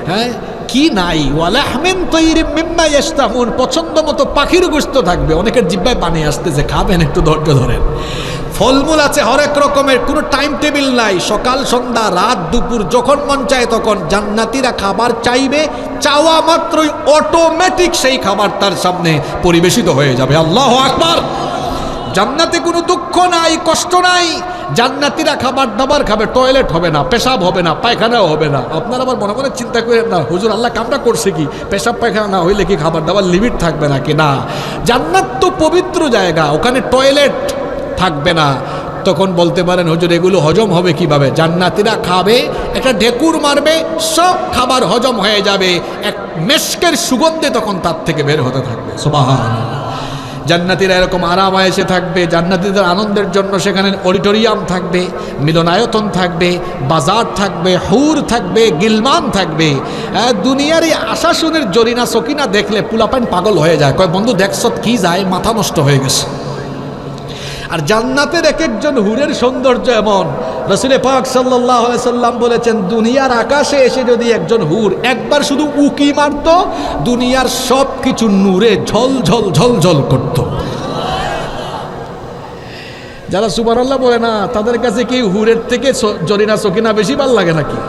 হ্যাঁ, কি নাই, ওয়ালাহমিন তৈরিম মিম্মা ইয়াশতাহুন, পছন্দ মতো পাখির গোশত থাকবে। অনেকের জিহ্বায় পানি আসতেছে, খাবেন, একটু ধৈর্য ধরেন। ফলমূল আছে হরেক রকমের, কোনো টাইম টেবিল নাই, সকাল সন্ধ্যা রাত দুপুর যখন মন চায় তখন জান্নাতীরা খাবার চাইবে, চাওয়া মাত্রই অটোমেটিক সেই খাবার তার সামনে পরিবেশিত হয়ে যাবে। আল্লাহু আকবার। জান্নাতে কোনো দুঃখ নাই, কষ্ট নাই। জান্নাতীরা খাবার দাবার খাবে, টয়লেট হবে না, পেশাব হবে না, পায়খানাও হবে না। আপনারা আবার মনে মনে চিন্তা করেন না, হুজুর আল্লাহ কামটা করছে কি, পেশাব পায়খানা না হইলে কি খাবার দাবার লিমিট থাকবে নাকি? না, জান্নাত তো পবিত্র জায়গা, ওখানে টয়লেট থাকবে না। তখন বলতে পারেন হুজুর এগুলো হজম হবে কিভাবে? জান্নাতীরা খাবে, একটা ঢেকুর মারবে, সব খাবার হজম হয়ে যাবে, এক মেশকের সুগন্ধে তখন তার থেকে বের হতে থাকবে। সুবহানাল্লাহ। জান্নাতীরা এরকম আরাম আয়েশে থাকবে। জান্নাতীদের আনন্দের জন্য সেখানে অডিটোরিয়াম থাকবে, মিলনায়তন থাকবে, বাজার থাকবে, হুর থাকবে, গিলমান থাকবে। দুনিয়ার এই আশাশুনের জরিনা সকিনা দেখলে পুলাপান পাগল হয়ে যায়, কয় বন্ধু দেখছত কি যায়, মাথা নষ্ট হয়ে গেছে। আর জান্নাতের এক একজন হুরের সৌন্দর্য এমন, রাসূল পাক সাল্লাল্লাহু আলাইহি সাল্লাম বলেছেন দুনিয়ার আকাশে এসে যদি একজন হুর একবার শুধু উকি মারত, দুনিয়ার সব কিছু নূরে ঝলঝল ঝলঝল করত। যারা সুবহানাল্লাহ বলে না, তাদের কাছে কি হুরের থেকে জরিনা সকিনা বেশি ভালো লাগে নাকি?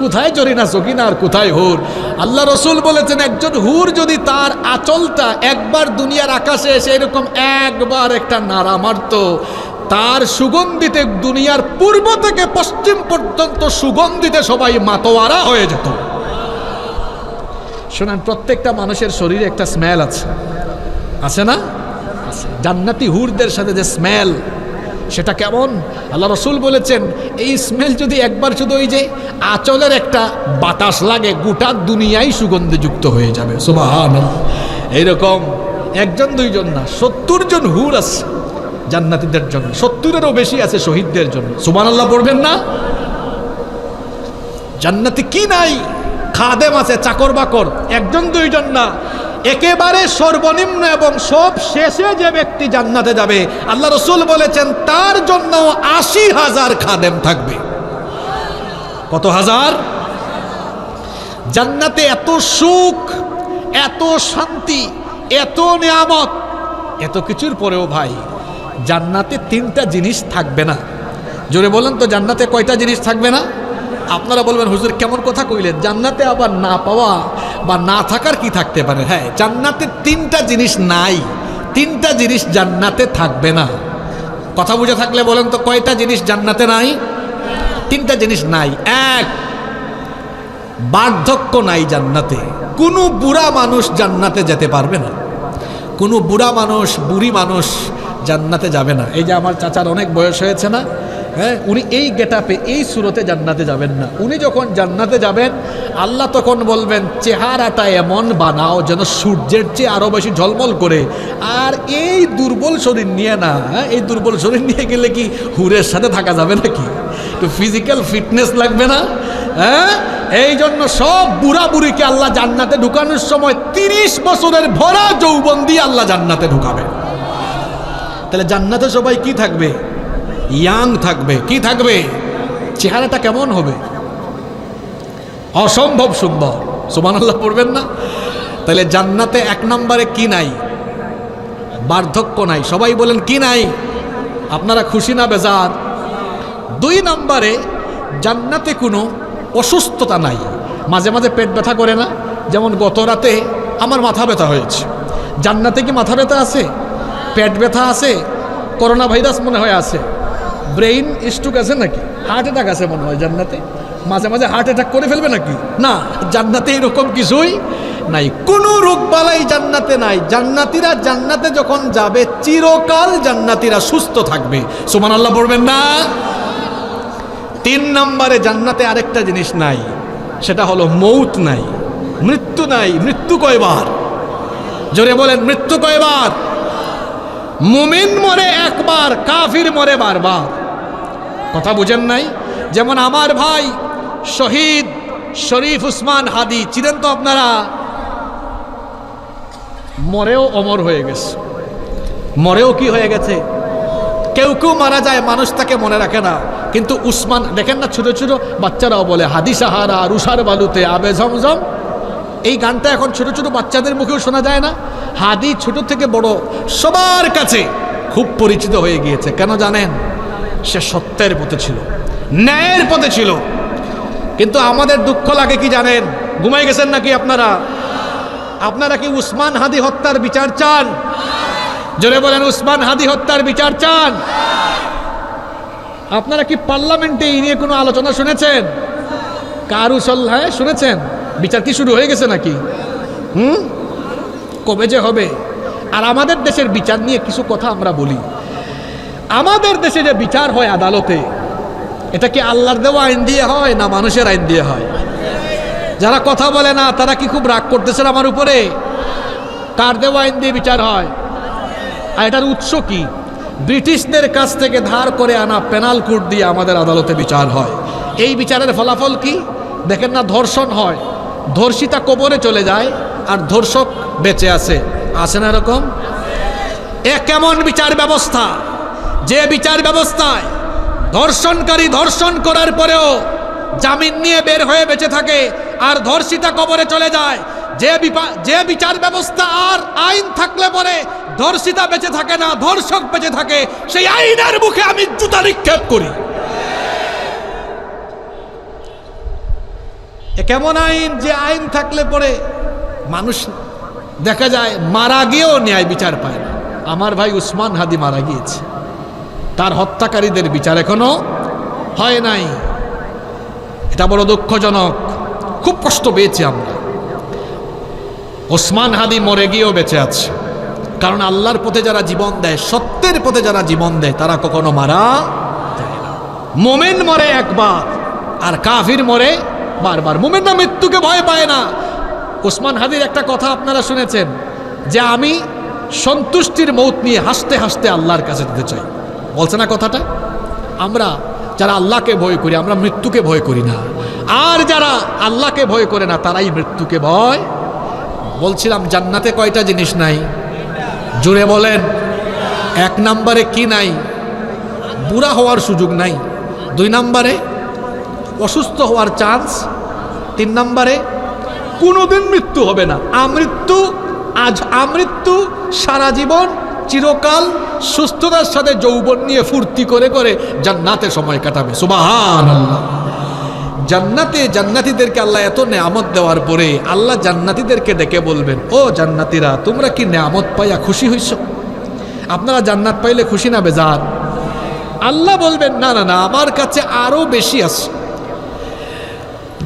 কোথায় জরিনা সকিনা আর কোথায় হুর? আল্লাহ রসুল বলেছেন একজন হুর যদি তার আঁচলটা একবার দুনিয়ার আকাশে এসে এরকম একবার একটা নাড়া মারত, তার সুগন্ধিতে দুনিয়ার পূর্ব থেকে পশ্চিম পর্যন্ত সুগন্ধিতে সবাই মাতোয়ারা হয়ে যেত। শোনেন, প্রত্যেকটা মানুষের শরীরে একটা স্মেল আছে, আছে না? জান্নাতি হুরদের সাথে যে স্মেল, সেটা কেমন? আল্লাহ রসুল বলেছেন এই স্মেল যদি একবার শুধু ওই যে আঁচলের একটা বাতাস লাগে, গোটা দুনিয়াই সুগন্ধে যুক্ত হয়ে যাবে। সুবহানাল্লাহ। এইরকম একজন দুইজন না, 70 জন হুর আছে জান্নাতীদের জন্য, 70-এরও বেশি আছে শহীদদের জন্য। সুবহানাল্লাহ পড়বেন না? জান্নাতে কি নাই? খাদেম আছে, চাকর বাকর, একজন দুইজন না, একেবারে সর্বনিম্ন এবং সব শেষে যে ব্যক্তি জান্নাতে যাবে, আল্লাহ রসুল বলেছেন তার জন্য 80,000 খাদেম থাকবে। কত হাজার? জান্নাতে এত সুখ, এত শান্তি, এত নিয়ামত, এত কিছুর পরেও ভাই জান্নাতে 3টা জিনিস থাকবে না। জোরে বলেন তো, জান্নাতে কয়টা জিনিস থাকবে না? আপনারা বলবেন হুজুর কেমন কথা কইলেন, জান্নাতে আবার না পাওয়া বা না থাকার কি থাকতে পারে? হ্যাঁ, জান্নাতে 3টা জিনিস নাই, 3টা জিনিস জান্নাতে থাকবে না। কথা বুঝে থাকলে বলেন তো কয়টা জিনিস জান্নাতে নাই? 3টা জিনিস নাই। এক, বার্ধক্য নাই জান্নাতে। কোনো বুড়া মানুষ জান্নাতে যেতে পারবে না। কোনো বুড়া মানুষ, বুড়ি মানুষ জান্নাতে যাবে না। এই যে আমার চাচার অনেক বয়স হয়েছে না, হ্যাঁ, উনি এই গেটআপে এই সুরতে জান্নাতে যাবেন না। উনি যখন জান্নাতে যাবেন, আল্লাহ তখন বলবেন চেহারাটা এমন বানাও যেন সূর্যের চেয়ে আরো বেশি ঝলমল করে। আর এই দুর্বল শরীর নিয়ে না, এই দুর্বল শরীর নিয়ে গেলে কি হুরের সাথে থাকা যাবে নাকি? একটু ফিজিক্যাল ফিটনেস লাগবে না? হ্যাঁ, এই জন্য সব বুড়া বুড়িকে আল্লাহ জান্নাতে ঢুকানোর সময় 30 বছরের ভরা যৌবন দিয়ে আল্লাহ জান্নাতে ঢুকাবে। তাহলে জান্নাতে সবাই কি থাকবে? ইয়াং থাকবে। কি থাকবে? চেহারাটা কেমন হবে? অসম্ভব সুন্দর। সুবহানাল্লাহ পড়বেন না? তাহলে জান্নাতে 1 নম্বরে কি নাই? বার্ধক্য নাই। সবাই বলেন কি নাই? আপনারা খুশি না বেজার? 2 নম্বরে জান্নাতে কোনো অসুস্থতা নাই। মাঝে মাঝে পেট ব্যথা করে না? যেমন গত রাতে আমার মাথা ব্যথা হয়েছে। জান্নাতে কি মাথা ব্যথা আছে? পেট ব্যথা আছে? করোনা ভাইরাস মনে হয় আছে, ব্রেইন স্ট্রোক আছে নাকি, হার্ট অ্যাটাক আছে মনে হয় জান্নাতে, মাঝে মাঝে হার্ট অ্যাটাক করে ফেলবে নাকি? না, জান্নাতে এরকম কিছুই নাই, কোনো রোগ বালাই জান্নাতে নাই। জান্নাতীরা জান্নাতে যখন যাবে চিরকাল জান্নাতীরা সুস্থ থাকবে। সুবহানাল্লাহ পড়বেন না? 3 নম্বরে জান্নাতে আরেকটা জিনিস নাই, সেটা হলো মৌত নাই, মৃত্যু নাই। মৃত্যু কয়বার? জোরে বলেন, মৃত্যু কয়বার? মুমিন মরে একবার, কাফির মরে বারবার। কথা বুঝেন নাই? যেমন আমার ভাই শহীদ শরীফ উসমান হাদি ছিলেন তো আপনারা, মরেও অমর হয়ে গেছে, মরেও কি হয়ে গেছে? কেউ কেউ মারা যায়, মানুষ তাকে মনে রাখে না, কিন্তু উসমান দেখেন না, ছোট ছোট বাচ্চারাও বলে হাদি সাহারা রুষার বালুতে আবে ঝমঝম। এই গানটা এখন ছোট ছোট বাচ্চাদের মুখেও শোনা যায় না? হাদি ছোট থেকে বড় সবার কাছে খুব পরিচিত হয়ে গিয়েছে। কেন জানেন? সে সত্যের পথে ছিল, ন্যায়ের পথে ছিল। কিন্তু আমাদের দুঃখ লাগে কি জানেন? ঘুমাই গেছেন নাকি আপনারা? আপনারা কি উসমান হাদি হত্যার বিচার চান? জোরে বলেন, উসমান হাদি হত্যার বিচার চান? আপনারা কি পার্লামেন্টে এই নিয়ে কোনো আলোচনা শুনেছেন? কারুসল্লায় শুনেছেন? বিচার কি শুরু হয়ে গেছে নাকি? কবে যে হবে? আর আমাদের দেশের বিচার নিয়ে কিছু কথা আমরা বলি। আমাদের দেশে যে বিচার হয় আদালতে, এটা কি আল্লাহর দেওয়া আইন দিয়ে হয় না মানুষের আইন দিয়ে হয়? যারা কথা বলে না তারা কি খুব রাগ করতেছেন আমার উপরে? কার দেওয়া আইন দিয়ে বিচার হয়? আর এটার উৎস কি? ব্রিটিশদের কাছ থেকে ধার করে আনা পেনাল কোড দিয়ে আমাদের আদালতে বিচার হয়। এই বিচারের ফলাফল কি দেখেন না? ধর্ষণ হয়, ধর্ষিতা কবরে চলে যায় আর ধর্ষক বেঁচে আছে। আছে না এরকম? এ কেমন বিচার ব্যবস্থা? যে বিচার ব্যবস্থায় ধর্ষণকারী ধর্ষণ করার পরেও জামিন নিয়ে বের হয়ে বেঁচে থাকে আর ধর্ষিতা কবরে চলে যায়, যে বিচার ব্যবস্থা আর আইন থাকলে পরে ধর্ষিতা বেঁচে থাকে না, ধর্ষক বেঁচে থাকে, সেই আইনের মুখে আমি জুতা নিক্ষেপ করি। এ কেমন আইন? যে আইন থাকলে পরে মানুষ দেখা যায় মারা গিয়েও ন্যায় বিচার পায় না। আমার ভাই উসমান হাদি মারা গিয়েছে, তার হত্যাকারীদের বিচার এখনো হয় নাই। এটা বড় দুঃখজনক, খুব কষ্ট পেয়েছি আমরা। ওসমান হাদি মরে গিয়েও বেঁচে আছে, কারণ আল্লাহর পথে যারা জীবন দেয়, সত্যের পথে যারা জীবন দেয়, তারা কখনো মারা যায় না। মোমেন মরে একবার আর কাফির মরে বারবার। মোমেনরা মৃত্যুকে ভয় পায় না। ওসমান হাদির একটা কথা আপনারা শুনেছেন যে আমি সন্তুষ্টির মৌত নিয়ে হাসতে হাসতে আল্লাহর কাছে যেতে চাই, বলছে না কথাটা? আমরা যারা আল্লাহকে ভয় করি, আমরা মৃত্যুকে ভয় করি না। আর যারা আল্লাহকে ভয় করে না, তারাই মৃত্যুকে ভয়। বলছিলাম জান্নাতে কয়টা জিনিস নাই? জুড়ে বলেন। 1 নম্বরে কি নাই? বুড়া হওয়ার সুযোগ নাই। 2 নম্বরে অসুস্থ হওয়ার চান্স। 3 নম্বরে কোনোদিন মৃত্যু হবে না। আমৃত্যু সারা জীবন চিরকাল সুস্থতার সাথে যৌবন নিয়ে ফুর্তি করে করে জান্নাতে সময় কাটাবে। সুবহানাল্লাহ। জান্নাতীদেরকে আল্লাহ এত নেয়ামত দেওয়ার পরে আল্লাহ জান্নাতীদেরকে ডেকে বলবেন, ও জান্নাতীরা, তোমরা কি নেয়ামত পাইয়া খুশি হইছ? আপনারা জান্নাত পাইলে খুশি না বেজার? আল্লাহ বলবেন, না না না, আমার কাছে আরো বেশি আছে।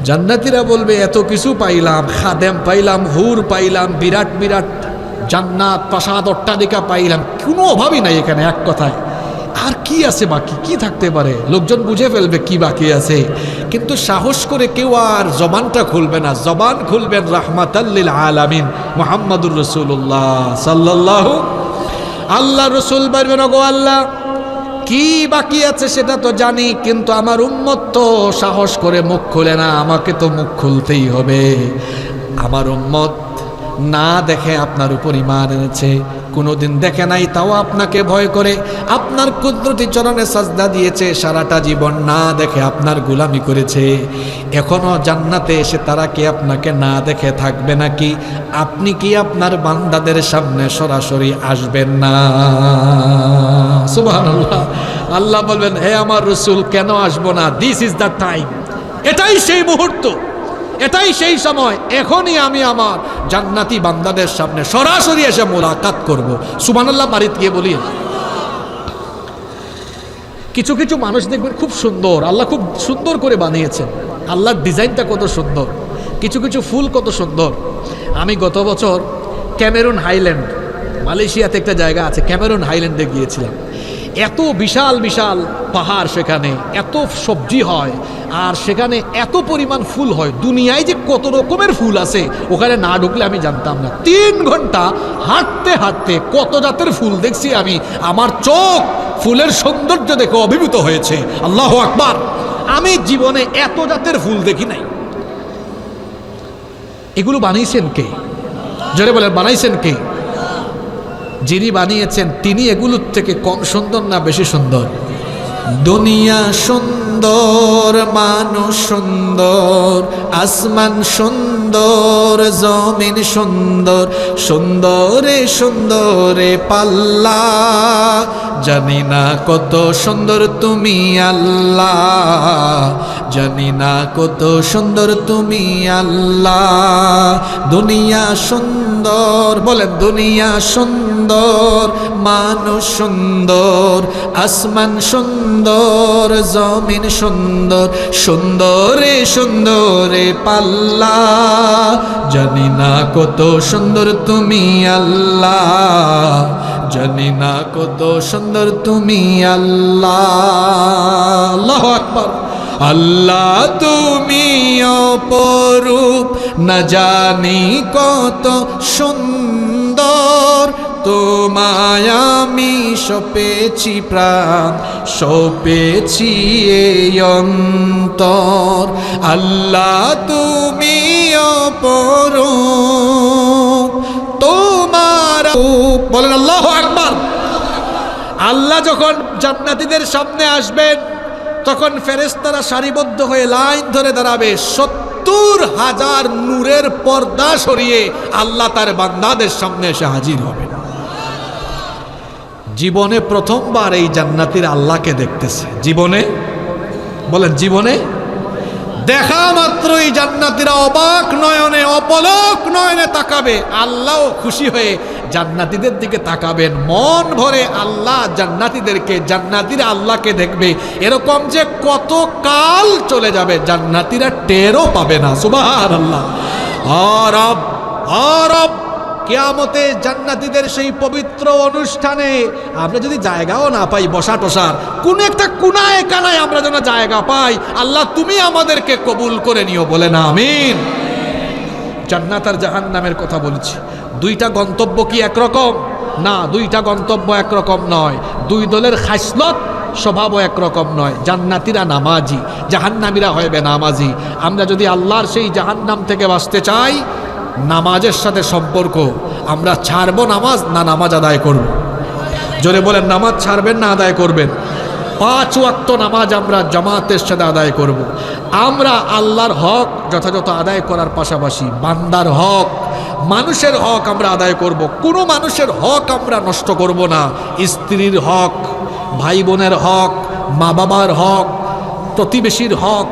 জান্নাতীরা বলবে, এত কিছু পাইলাম, খাদেম পাইলাম, হুর পাইলাম, বিরাট বিরাট জান্নাত, প্রাসাদ, অট্টালিকা পাইলাম, কোনো অভাবই নাই এখানে। এক কথায় আর কি আছে বাকি? কি থাকতে পারে? লোকজন বুঝে ফেলবে কি বাকি আছে, কিন্তু সাহস করে কেউ আর জবানটা খুলবে না। জবান খুলবেন রাহমাতাল লিল আলামিন মুহাম্মাদুর রাসূলুল্লাহ সাল্লাল্লাহু। আল্লাহ রসুল বলবেন, ওগো আল্লাহ, কি বাকি আছে সেটা তো জানি, কিন্তু আমার উম্মত তো সাহস করে মুখ খুলে না, আমাকে তো মুখ খুলতেই হবে। আমার উম্মত না দেখে আপনার উপর ঈমান এনেছে, কোনোদিন দেখে নাই, তাও আপনাকে ভয় করে আপনার কুদরতি চরণে সাজদা দিয়েছে, সারাটা জীবন না দেখে আপনার গোলামি করেছে। এখনো জান্নাতে এসে তারা কি আপনাকে না দেখে থাকবে নাকি? আপনি কি আপনার বান্দাদের সামনে সরাসরি আসবেন না? সুবহানাল্লাহ। আল্লাহ বলবেন, হে আমার রাসূল, কেন আসবো না? This is the time. এটাই সেই মুহূর্ত, এটাই সেই সময়। এখনই আমি আমার জান্নাতি বান্দাদের সামনে সরাসরি এসে মোলাকাত করব। সুবহানাল্লাহ। বাড়িতে গিয়ে বলি, কিছু কিছু মানুষ দেখবেন খুব সুন্দর, আল্লাহ খুব সুন্দর করে বানিয়েছেন, আল্লাহর ডিজাইনটা কত সুন্দর, কিছু কিছু ফুল কত সুন্দর। আমি গত বছর ক্যামেরুন হাইল্যান্ড, মালয়েশিয়াতে একটা জায়গা আছে, ক্যামেরুন হাইল্যান্ডে গিয়েছিলাম। এত বিশাল বিশাল পাহাড়, সেখানে এত সবজি হয়, আর সেখানে এত পরিমাণ ফুল হয়। দুনিয়ায় যে কত রকমের ফুল আছে ওখানে না ঢুকলে আমি জানতাম না। 3 ঘন্টা হাঁটতে হাঁটতে কত জাতের ফুল দেখছি আমি, আমার চোখ ফুলের সৌন্দর্য দেখে অভিভূত হয়েছে। আল্লাহু আকবার! আমি জীবনে এত জাতের ফুল দেখি নাই। এগুলো বানিয়েছেন কে? জোরে বলেন, বানাইছেন কে? যিনি বানিয়েছেন তিনি এগুলোর থেকে কম সুন্দর না বেশি সুন্দর? দুনিয়া সুন্দর, মানুষ সুন্দর, আসমান সুন্দর, জমিন সুন্দর, সুন্দরে সুন্দরে পাল্লা, জানি না কত সুন্দর তুমি আল্লাহ, জানি না কত সুন্দর তুমি আল্লাহ। দুনিয়া সুন্দর, বলেন দুনিয়া সুন্দর, মানুষ সুন্দর, আসমান সুন্দর, জমিন সুন্দর, সুন্দরে সুন্দরে পাল্লা, জানি না কত সুন্দর তুমি আল্লাহ, জানি না কত সুন্দর তুমি আল্লাহ। আল্লাহু আকবার! আল্লাহ তুমি অপরূপ, না জানি কত সুন্দর, তোমায় আমি সপেছি প্রাণ, সপেছি এই অন্তর। আল্লাহ তুমি অপরূপ, তোমার রূপ, বলেন আল্লাহু আকবার। আল্লাহ যখন জান্নাতীদের সামনে আসবেন তখন ফেরেশতারা সারিবদ্ধ হয়ে লাইন ধরে দাঁড়াবে। 70,000 নূরের পর্দা সরিয়ে আল্লাহ তার বান্দাদের সামনে এসে হাজির হবেন। জীবনে প্রথমবার এই জান্নাতীরা আল্লাহকে দেখতেছে। জীবনে, বলেন জীবনে দেখা মাত্রই জান্নাতীরা অবাক নয়নে, অপলক নয়নে তাকাবে। আল্লাহও খুশি হয়ে জান্নাতীদের দিকে তাকাবেন, মন ভরে আল্লাহ জান্নাতীদেরকে, জান্নাতীরা আল্লাহকে দেখবে। এরকম যে কত কাল চলে যাবে জান্নাতীরা টেরও পাবে না। সুবহানাল্লাহ। রব রব কিয়ামতে জান্নাতীদের সেই পবিত্র অনুষ্ঠানে আমরা যদি জায়গাও না পাই বসা টসার, কোন একটা কোনায় কানায় আমরা যেন জায়গা পাই। আল্লাহ তুমি আমাদেরকে কবুল করে নিও, বলে না আমিন। জান্নাত আর জাহান্নামের কথা বলছি। দুইটা গন্তব্য কি একরকম? না, দুইটা গন্তব্য একরকম নয়। দুই দলের খাসলত স্বভাবও একরকম নয়। জান্নাতীরা নামাজি, জাহান্নামীরা হয় বেনামাজি। আমরা যদি আল্লাহর সেই জাহান্নাম থেকে বাঁচতে চাই, নামাজের সাথে সম্পর্ক। আমরা ছাড়বো নামাজ না নামাজ আদায় করব? জোরে বলেন, নামাজ ছাড়বেন না আদায় করবেন? 5 ওয়াক্ত নামাজ আমরা জামাতের সাথে আদায় করব। আমরা আল্লাহর হক যথাযথ আদায় করার পাশাপাশি বান্দার হক, মানুষের হক আমরা আদায় করব। কোনো মানুষের হক আমরা নষ্ট করব না। স্ত্রীর হক, ভাই বোনের হক, মা বাবার হক, প্রতিবেশীর হক,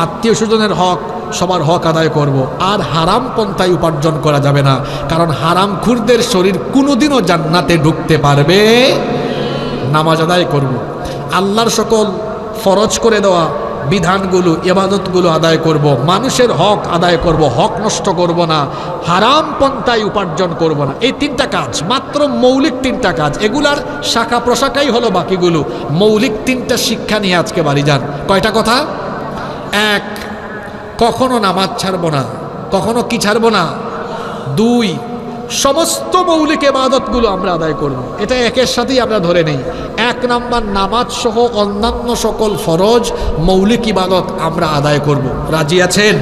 আত্মীয় স্বজনের হক, সবার হক আদায় করব। আর হারাম পন্থায় উপার্জন করা যাবে না, কারণ হারামখোরদের শরীর কোনোদিনও জান্নাতে ঢুকতে পারবে। নামাজ আদায় করব, আল্লাহর সকল ফরজ করে দেওয়া বিধানগুলো, ইবাদতগুলো আদায় করব, মানুষের হক আদায় করব, হক নষ্ট করব না, হারাম পন্থায় উপার্জন করব না। এই 3টা কাজ, মাত্র মৌলিক 3টা কাজ। এগুলার শাখা প্রশাখাই হলো বাকিগুলো। মৌলিক 3টা শিক্ষা নিয়ে আজকে বাড়ি যান। কয়টা কথা? 1, কখনো নামাজ ছাড়বো না। কখনো কি ছাড়বো না? 2, সমস্ত মৌলিক ইবাদতগুলো আমরা আদায় করব। এটা একের সাথেই আমরা ধরে নেই। 1 নাম্বার, নামাজ সহ অন্যান্য সকল ফরজ মৌলিক ইবাদত আমরা আদায় করব। রাজি আছেন?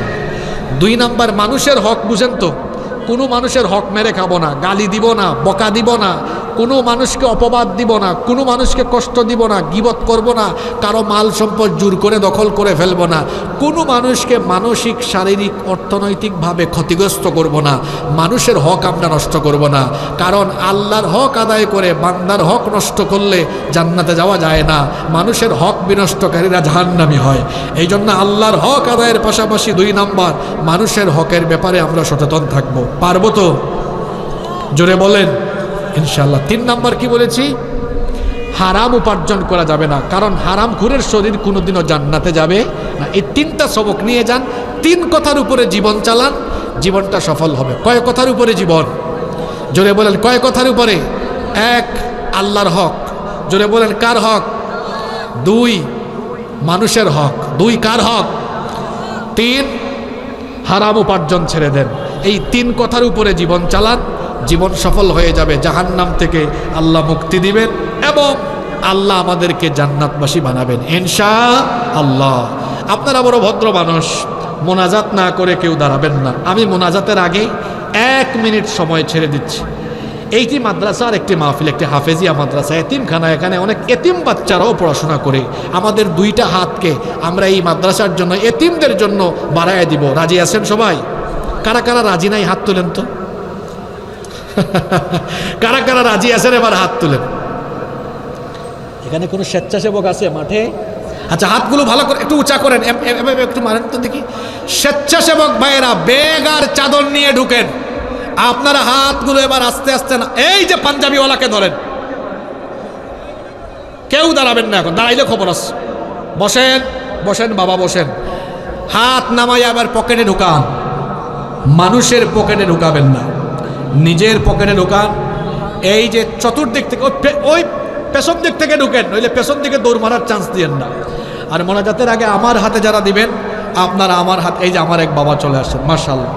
2 নাম্বার, মানুষের হক বুঝেন তো? কোনো মানুষের হক মেরে খাবো না, গালি দিব না, বকা দিব না, কোনো মানুষকে অপবাদ দিব না, কোনো মানুষকে কষ্ট দিব না, গীবত করব না, কারো মাল সম্পদ জোর করে দখল করে ফেলবো না, কোনো মানুষকে মানসিক, শারীরিক, অর্থনৈতিকভাবে ক্ষতিগ্রস্ত করব না। মানুষের হক আমরা নষ্ট করব না, কারণ আল্লাহর হক আদায় করে বান্দার হক নষ্ট করলে জান্নাতে যাওয়া যায় না। মানুষের হক বিনষ্টকারীরা জাহান্নামী হয়। এই জন্য আল্লাহর হক আদায়ের পাশাপাশি 2 নাম্বার, মানুষের হকের ব্যাপারে আমরা সচেতন থাকব। পারবো তো? জোরে বলেন ইনশাআল্লাহ। 3 নাম্বার কি বলেছি? হারাম উপার্জন করা যাবে না, কারণ হারামখোরের শরীর কোনোদিনও জান্নাতে যাবে না। এই তিনটা সবক নিয়ে যান, তিন কথার উপরে জীবন চালান, জীবনটা সফল হবে। কয় কথার উপরে জীবন? জোরে বলেন কয় কথার উপরে? এক, আল্লাহর হক। জোরে বলেন কার হক? দুই, মানুষের হক। দুই, কার হক? তিন, হারাম উপার্জন ছেড়ে দেন। এই তিন কথার উপরে জীবন চালান, জীবন সফল হয়ে যাবে। জাহান্নাম থেকে আল্লাহ মুক্তি দিবেন এবং আল্লাহ আমাদেরকে জান্নাতবাসী বানাবেন ইনশাআল্লাহ। আপনারা বড় ভদ্র মানুষ, মোনাজাত না করে কেউ দাঁড়াবেন না। আমি মোনাজাতের আগে 1 মিনিট সময় ছেড়ে দিচ্ছি। এইটি মাদ্রাসার একটি মাহফিল, একটি হাফেজিয়া মাদ্রাসা, এতিমখানা। এখানে অনেক এতিম বাচ্চারাও পড়াশোনা করে। আমাদের দুইটা হাতকে আমরা এই মাদ্রাসার জন্য, এতিমদের জন্য বাড়ায় দিব। রাজি আছেন সবাই? কারা কারা রাজি নাই হাত তুলেন তো। কারা কারা রাজি আছেন এবার হাত তুলেন। এখানে কোনো স্বেচ্ছাসেবক আছে মাঠে? আচ্ছা, হাতগুলো ভালো করে একটু উঁচা করেন, এভাবে একটু মারেন তো দেখি। স্বেচ্ছাসেবক ভাইয়েরা ব্যাগ আর চাদর নিয়ে ঢুকেন। আপনারা হাতগুলো এবার আস্তে আস্তে না, এই যে পাঞ্জাবিওয়ালাকে ধরেন। কেউ দাঁড়াবেন না এখন, দাঁড়াইলে খবর আছে। বসেন বসেন বাবা, বসেন। হাত নামাই আবার পকেটে ঢুকান। মানুষের পকেটে ঢুকাবেন না, নিজের পকেটে ঢুকান। এই যে চতুর্দিক থেকে, ওই পেছন দিক থেকে ঢুকেন, নইলে পেছন দিকে দৌড় মারার চান্স দিয়েন না। আর মোনাজাতের আগে আমার হাতে যারা দিবেন, আপনারা আমার হাত, এই যে আমার এক বাবা চলে আসছেন, মাশাআল্লাহ।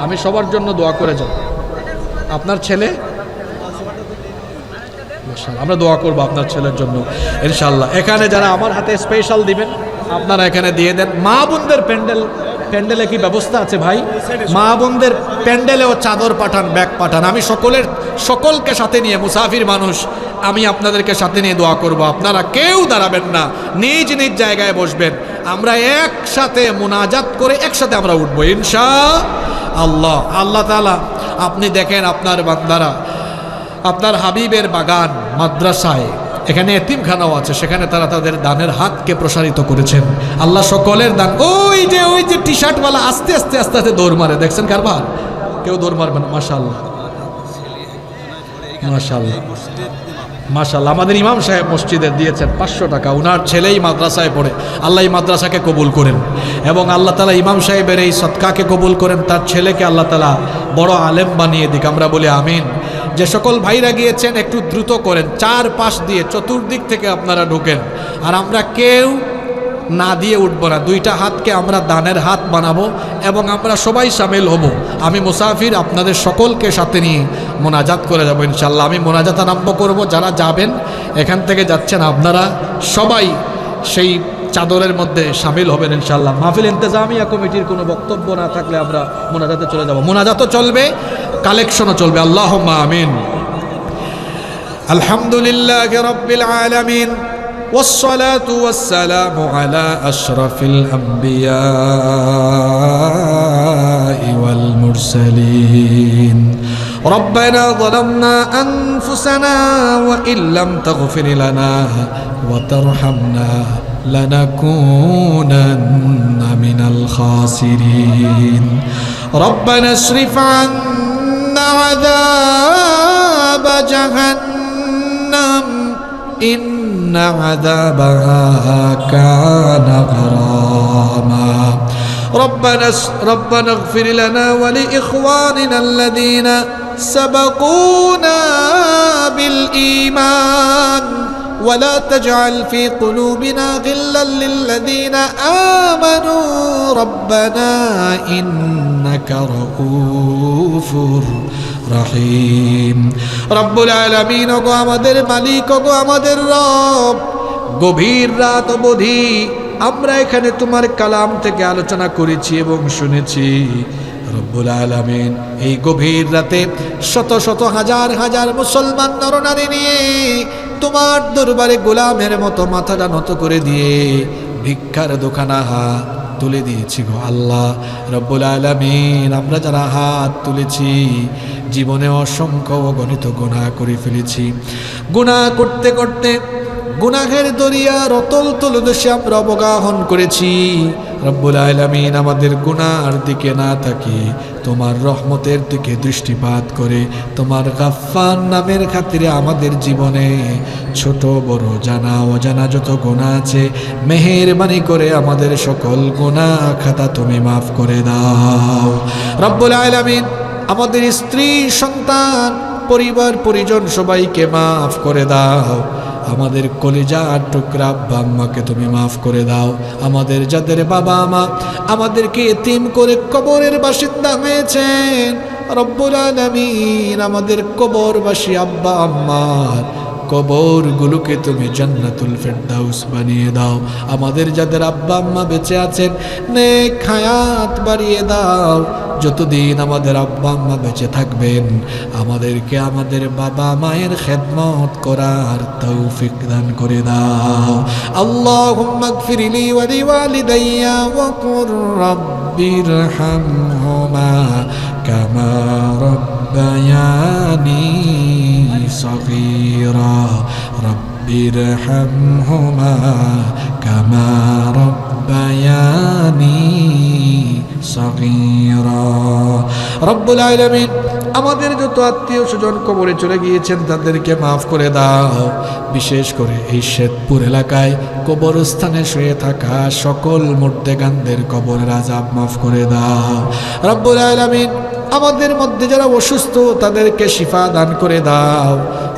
আমি সবার জন্য দোয়া করে যাব। আপনার ছেলে, মাশাআল্লাহ, আমরা দোয়া করবো আপনার ছেলের জন্য ইনশাআল্লাহ। এখানে যারা আমার হাতে স্পেশাল দিবেন, আপনারা এখানে দিয়ে দেন। মা বোনদের প্যান্ডেলে কি ব্যবস্থা আছে ভাই? মা বোনদের প্যান্ডেলেও চাদর পাঠান, ব্যাগ পাঠান। আমি সকলকে সাথে নিয়ে, মুসাফির মানুষ, আমি আপনাদেরকে সাথে নিয়ে দোয়া করব। আপনারা কেউ দাঁড়াবেন না, নিজ নিজ জায়গায় বসবেন। আমরা একসাথে মুনাজাত করে একসাথে আমরা উঠবো ইনশাআল্লাহ। আল্লাহ তাআলা, আপনি দেখেন আপনার বান্দারা আপনার হাবিবের বাগান মাদ্রাসায়, এখানে এতিমখানাও আছে, সেখানে তারা তাদের দানের হাতকে প্রসারিত করেছেন। আল্লাহ সকলের দান, ওই যে টি শার্টওয়ালা আস্তে আস্তে আস্তে আস্তে দৌড় মারে, দেখছেন কারবার? কেউ দৌড় মারবে না। মাশাআল্লাহ মাশাআল্লাহ মাশাআল্লাহ। আমাদের ইমাম সাহেব মসজিদে দিয়েছেন 500 টাকা। ওনার ছেলেই মাদ্রাসায় পড়ে। আল্লাহ এই মাদ্রাসাকে কবুল করেন এবং আল্লাহ তাআলা ইমাম সাহেবের এই সদকাকে কবুল করেন। তার ছেলেকে আল্লাহ তাআলা বড় আলেম বানিয়ে দিক, আমরা বলি আমিন। যে সকল ভাইরা গিয়েছেন একটু দ্রুত করেন, 4 পাশ দিয়ে চতুর্দিক থেকে আপনারা ঢোকেন। আর আমরা কেউ না দিয়ে উঠবো না, দুইটা হাতকে আমরা দানের হাত বানাবো এবং আমরা সবাই সামিল হব। আমি মুসাফির, আপনাদের সকলকে সাথে নিয়ে মোনাজাত করে যাবো ইনশাল্লাহ। আমি মোনাজাত আরম্ভ করব। যারা যাবেন, এখান থেকে যাচ্ছেন, আপনারা সবাই সেই চাদরের মধ্যে সামিল হবেন ইনশাল্লাহ। মাহফিল ইন্তেজামিয়া কমিটির কোনো বক্তব্য না থাকলে আমরা মোনাজাতে চলে যাব। মোনাজাতও চলবে, কালেকশনও চলবে। আল্লাহুম্মা আমিন। আলহামদুলিল্লাহি রাব্বিল আলামিন, والصلاة والسلام على أشرف الأنبياء والمرسلين. ربنا ظلمنا أنفسنا وإن لم تغفر لنا وترحمنا لنكونن من الخاسرين. ربنا اصرف عنا عذاب جهنم إن عذابها كان غراما. ربنا اغفر لنا ولإخواننا الذين سبقونا بالإيمان ولا تجعل في قلوبنا غلا للذين آمنوا ربنا إنك رؤوف রহিম। রব্বুল আলামিন, ওগো আমাদের মালিক, ওগো আমাদের রব, গভীর রাত অবধি আমরা এখানে তোমার কালাম থেকে আলোচনা করেছি এবং শুনেছি। রব্বুল আলামিন, এই গভীর রাতে শত শত হাজার হাজার মুসলমান নরনারী নিয়ে তোমার দরবারে গোলামের মতো মাথাটা নত করে দিয়ে ভিক্ষার দোকানা হাত তুলে দিয়েছি গো আল্লাহ রব্বুল আলামিন। আমরা যারা হাত তুলেছি, জীবনে অসংখ্য অগণিত গুনাহ করে ফেলেছি। গুনাহ করতে করতে গুনাহের দরিয়ার অতল তলদেশে আমরা অবগাহন করেছি। রব্বুল আলামিন আমাদের গুনার দিকে না তাকিয়ে তোমার রহমতের দিকে দৃষ্টিপাত করে তোমার গাফফার নামের খাতিরে আমাদের জীবনে ছোট বড় জানা অজানা যত গুনাহ আছে মেহেরবানি করে আমাদের সকল গুনাহ খাতা তুমি মাফ করে দাও। রব্বুল আলামিন আমাদের স্ত্রী সন্তান পরিবার পরিজন সবাইকে মাফ করে দাও। আমাদের কলিজার টুকরা আব্বা আম্মাকে তুমি মাফ করে দাও। আমাদের যাদের বাবা মা আমাদেরকে এতিম করে কবরের বাসিন্দা হয়েছেন, রব্বুল আলামিন আমাদের কবরবাসী আব্বা আম্মার কবরগুলোকে তুমি জান্নাতুল ফেরদাউস বানিয়ে দাও। আমাদের যাদের আব্বা আম্মা বেঁচে আছেন নেক হায়াত বাড়িয়ে দাও। যতদিন আমাদের আব্বা আম্মা বেঁচে থাকবেন আমাদেরকে আমাদের বাবা মায়ের খেদমত করার তৌফিক দান করে দাও। আল্লাহুম্মা গফিরলি ওয়া লিওয়ালিদাইয়া ওয়া কুর রাব্বিরহামহুমা কামা রাব্বায়ানি সগীরা রাব্বিরহামহুমা কামা রাব্বায়ানি সগীরা। রব্বুল আলামিন আমাদের যত আত্মীয় স্বজন কবরে চলে গিয়েছেন তাদেরকে মাফ করে দাও। বিশেষ করে এই শেরপুর এলাকায় কবরস্থানে শুয়ে থাকা সকল মুর্দেগানদের কবরের আযাব মাফ করে দাও। রব্বুল আলামিন আমাদের মধ্যে যারা অসুস্থ তাদেরকে শিফা দান করে দাও।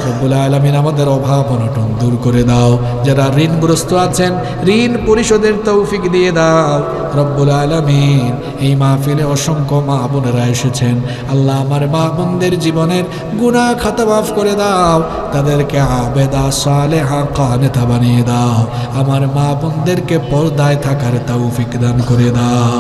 রব্বুল আলামিন আমাদের অভাব অনটন দূর করে দাও। যারা ঋণগ্রস্ত আছেন ঋণ পরিশোধের তৌফিক দিয়ে দাও। রব্বুল আলামিন এই মাহফিলে অসংখ্য মা বোনেরা এসেছেন, আল্লাহ আমার মা বোনদের জীবনের গুনাহ খাতা মাফ করে দাও। তাদেরকে আবেদা সালেহা কানেতা বানিয়ে দাও। আমার মা বোনদেরকে পর্দায় থাকার তৌফিক দান করে দাও।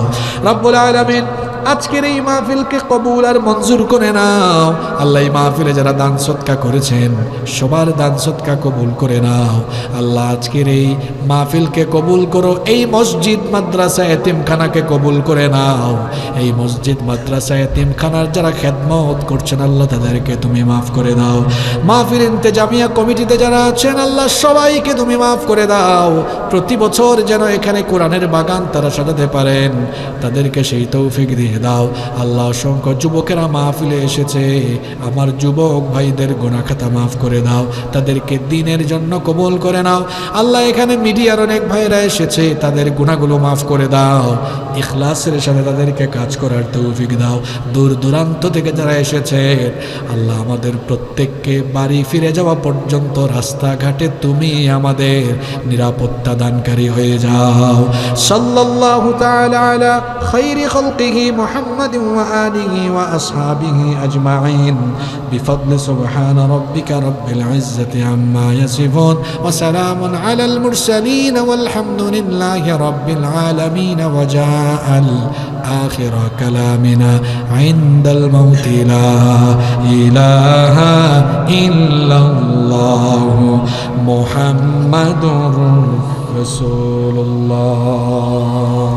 রব্বুল আলামিন আজকের এই মাহফিলকে কবুল আর মঞ্জুর করে নাও। আল্লাহ এই মাহফিলে যারা দান সদকা করেছেন সবার দান সদকা কবুল করে নাও। আল্লাহ আজকের এই মাহফিলকে কবুল করো। এই মসজিদ মাদ্রাসা এতিমখানাকে কবুল করে নাও। এই মসজিদ মাদ্রাসা এতিমখানার যারা খেদমত করছেন আল্লাহ তাদেরকে তুমি মাফ করে দাও। মাহফিল ইন্তেজামিয়া কমিটিতে যারা আছেন আল্লাহ সবাইকে তুমি মাফ করে দাও। প্রতি বছর যেন এখানে কোরআনের বাগান তারা সাজাতে পারেন, তাদেরকে সেই তৌফিক দিয়ে দাও। আল্লাহ অসংখ্য যুবকেরা মাহফিলে এসেছে, আমার যুবক ভাইদের গুনাহ খাতা মাফ করে দাও। তাদেরকে দ্বীনের জন্য কবুল করে নাও। আল্লাহ এখানে মিডিয়ার অনেক ভাইরা এসেছে, তাদের গুনাহগুলো মাফ করে দাও। ইখলাসের সাথে তাদেরকে কাজ করার তৌফিক দাও। দূর দূরান্ত থেকে যারা এসেছে আল্লাহ আমাদের প্রত্যেককে বাড়ি ফিরে যাওয়া পর্যন্ত রাস্তাঘাটে তুমি আমাদের নিরাপত্তা দানকারী হয়ে যাও। সাল্লাল্লাহু তাআলা আলা খায়রি খালকিহি محمد وآله وأصحابه أجمعين بفضل سبحان ربك رب العزة عما يصفون وسلام على المرسلين والحمد لله رب العالمين وجاء آخر كلامنا عند الموت لا إله إلا الله محمد رسول الله.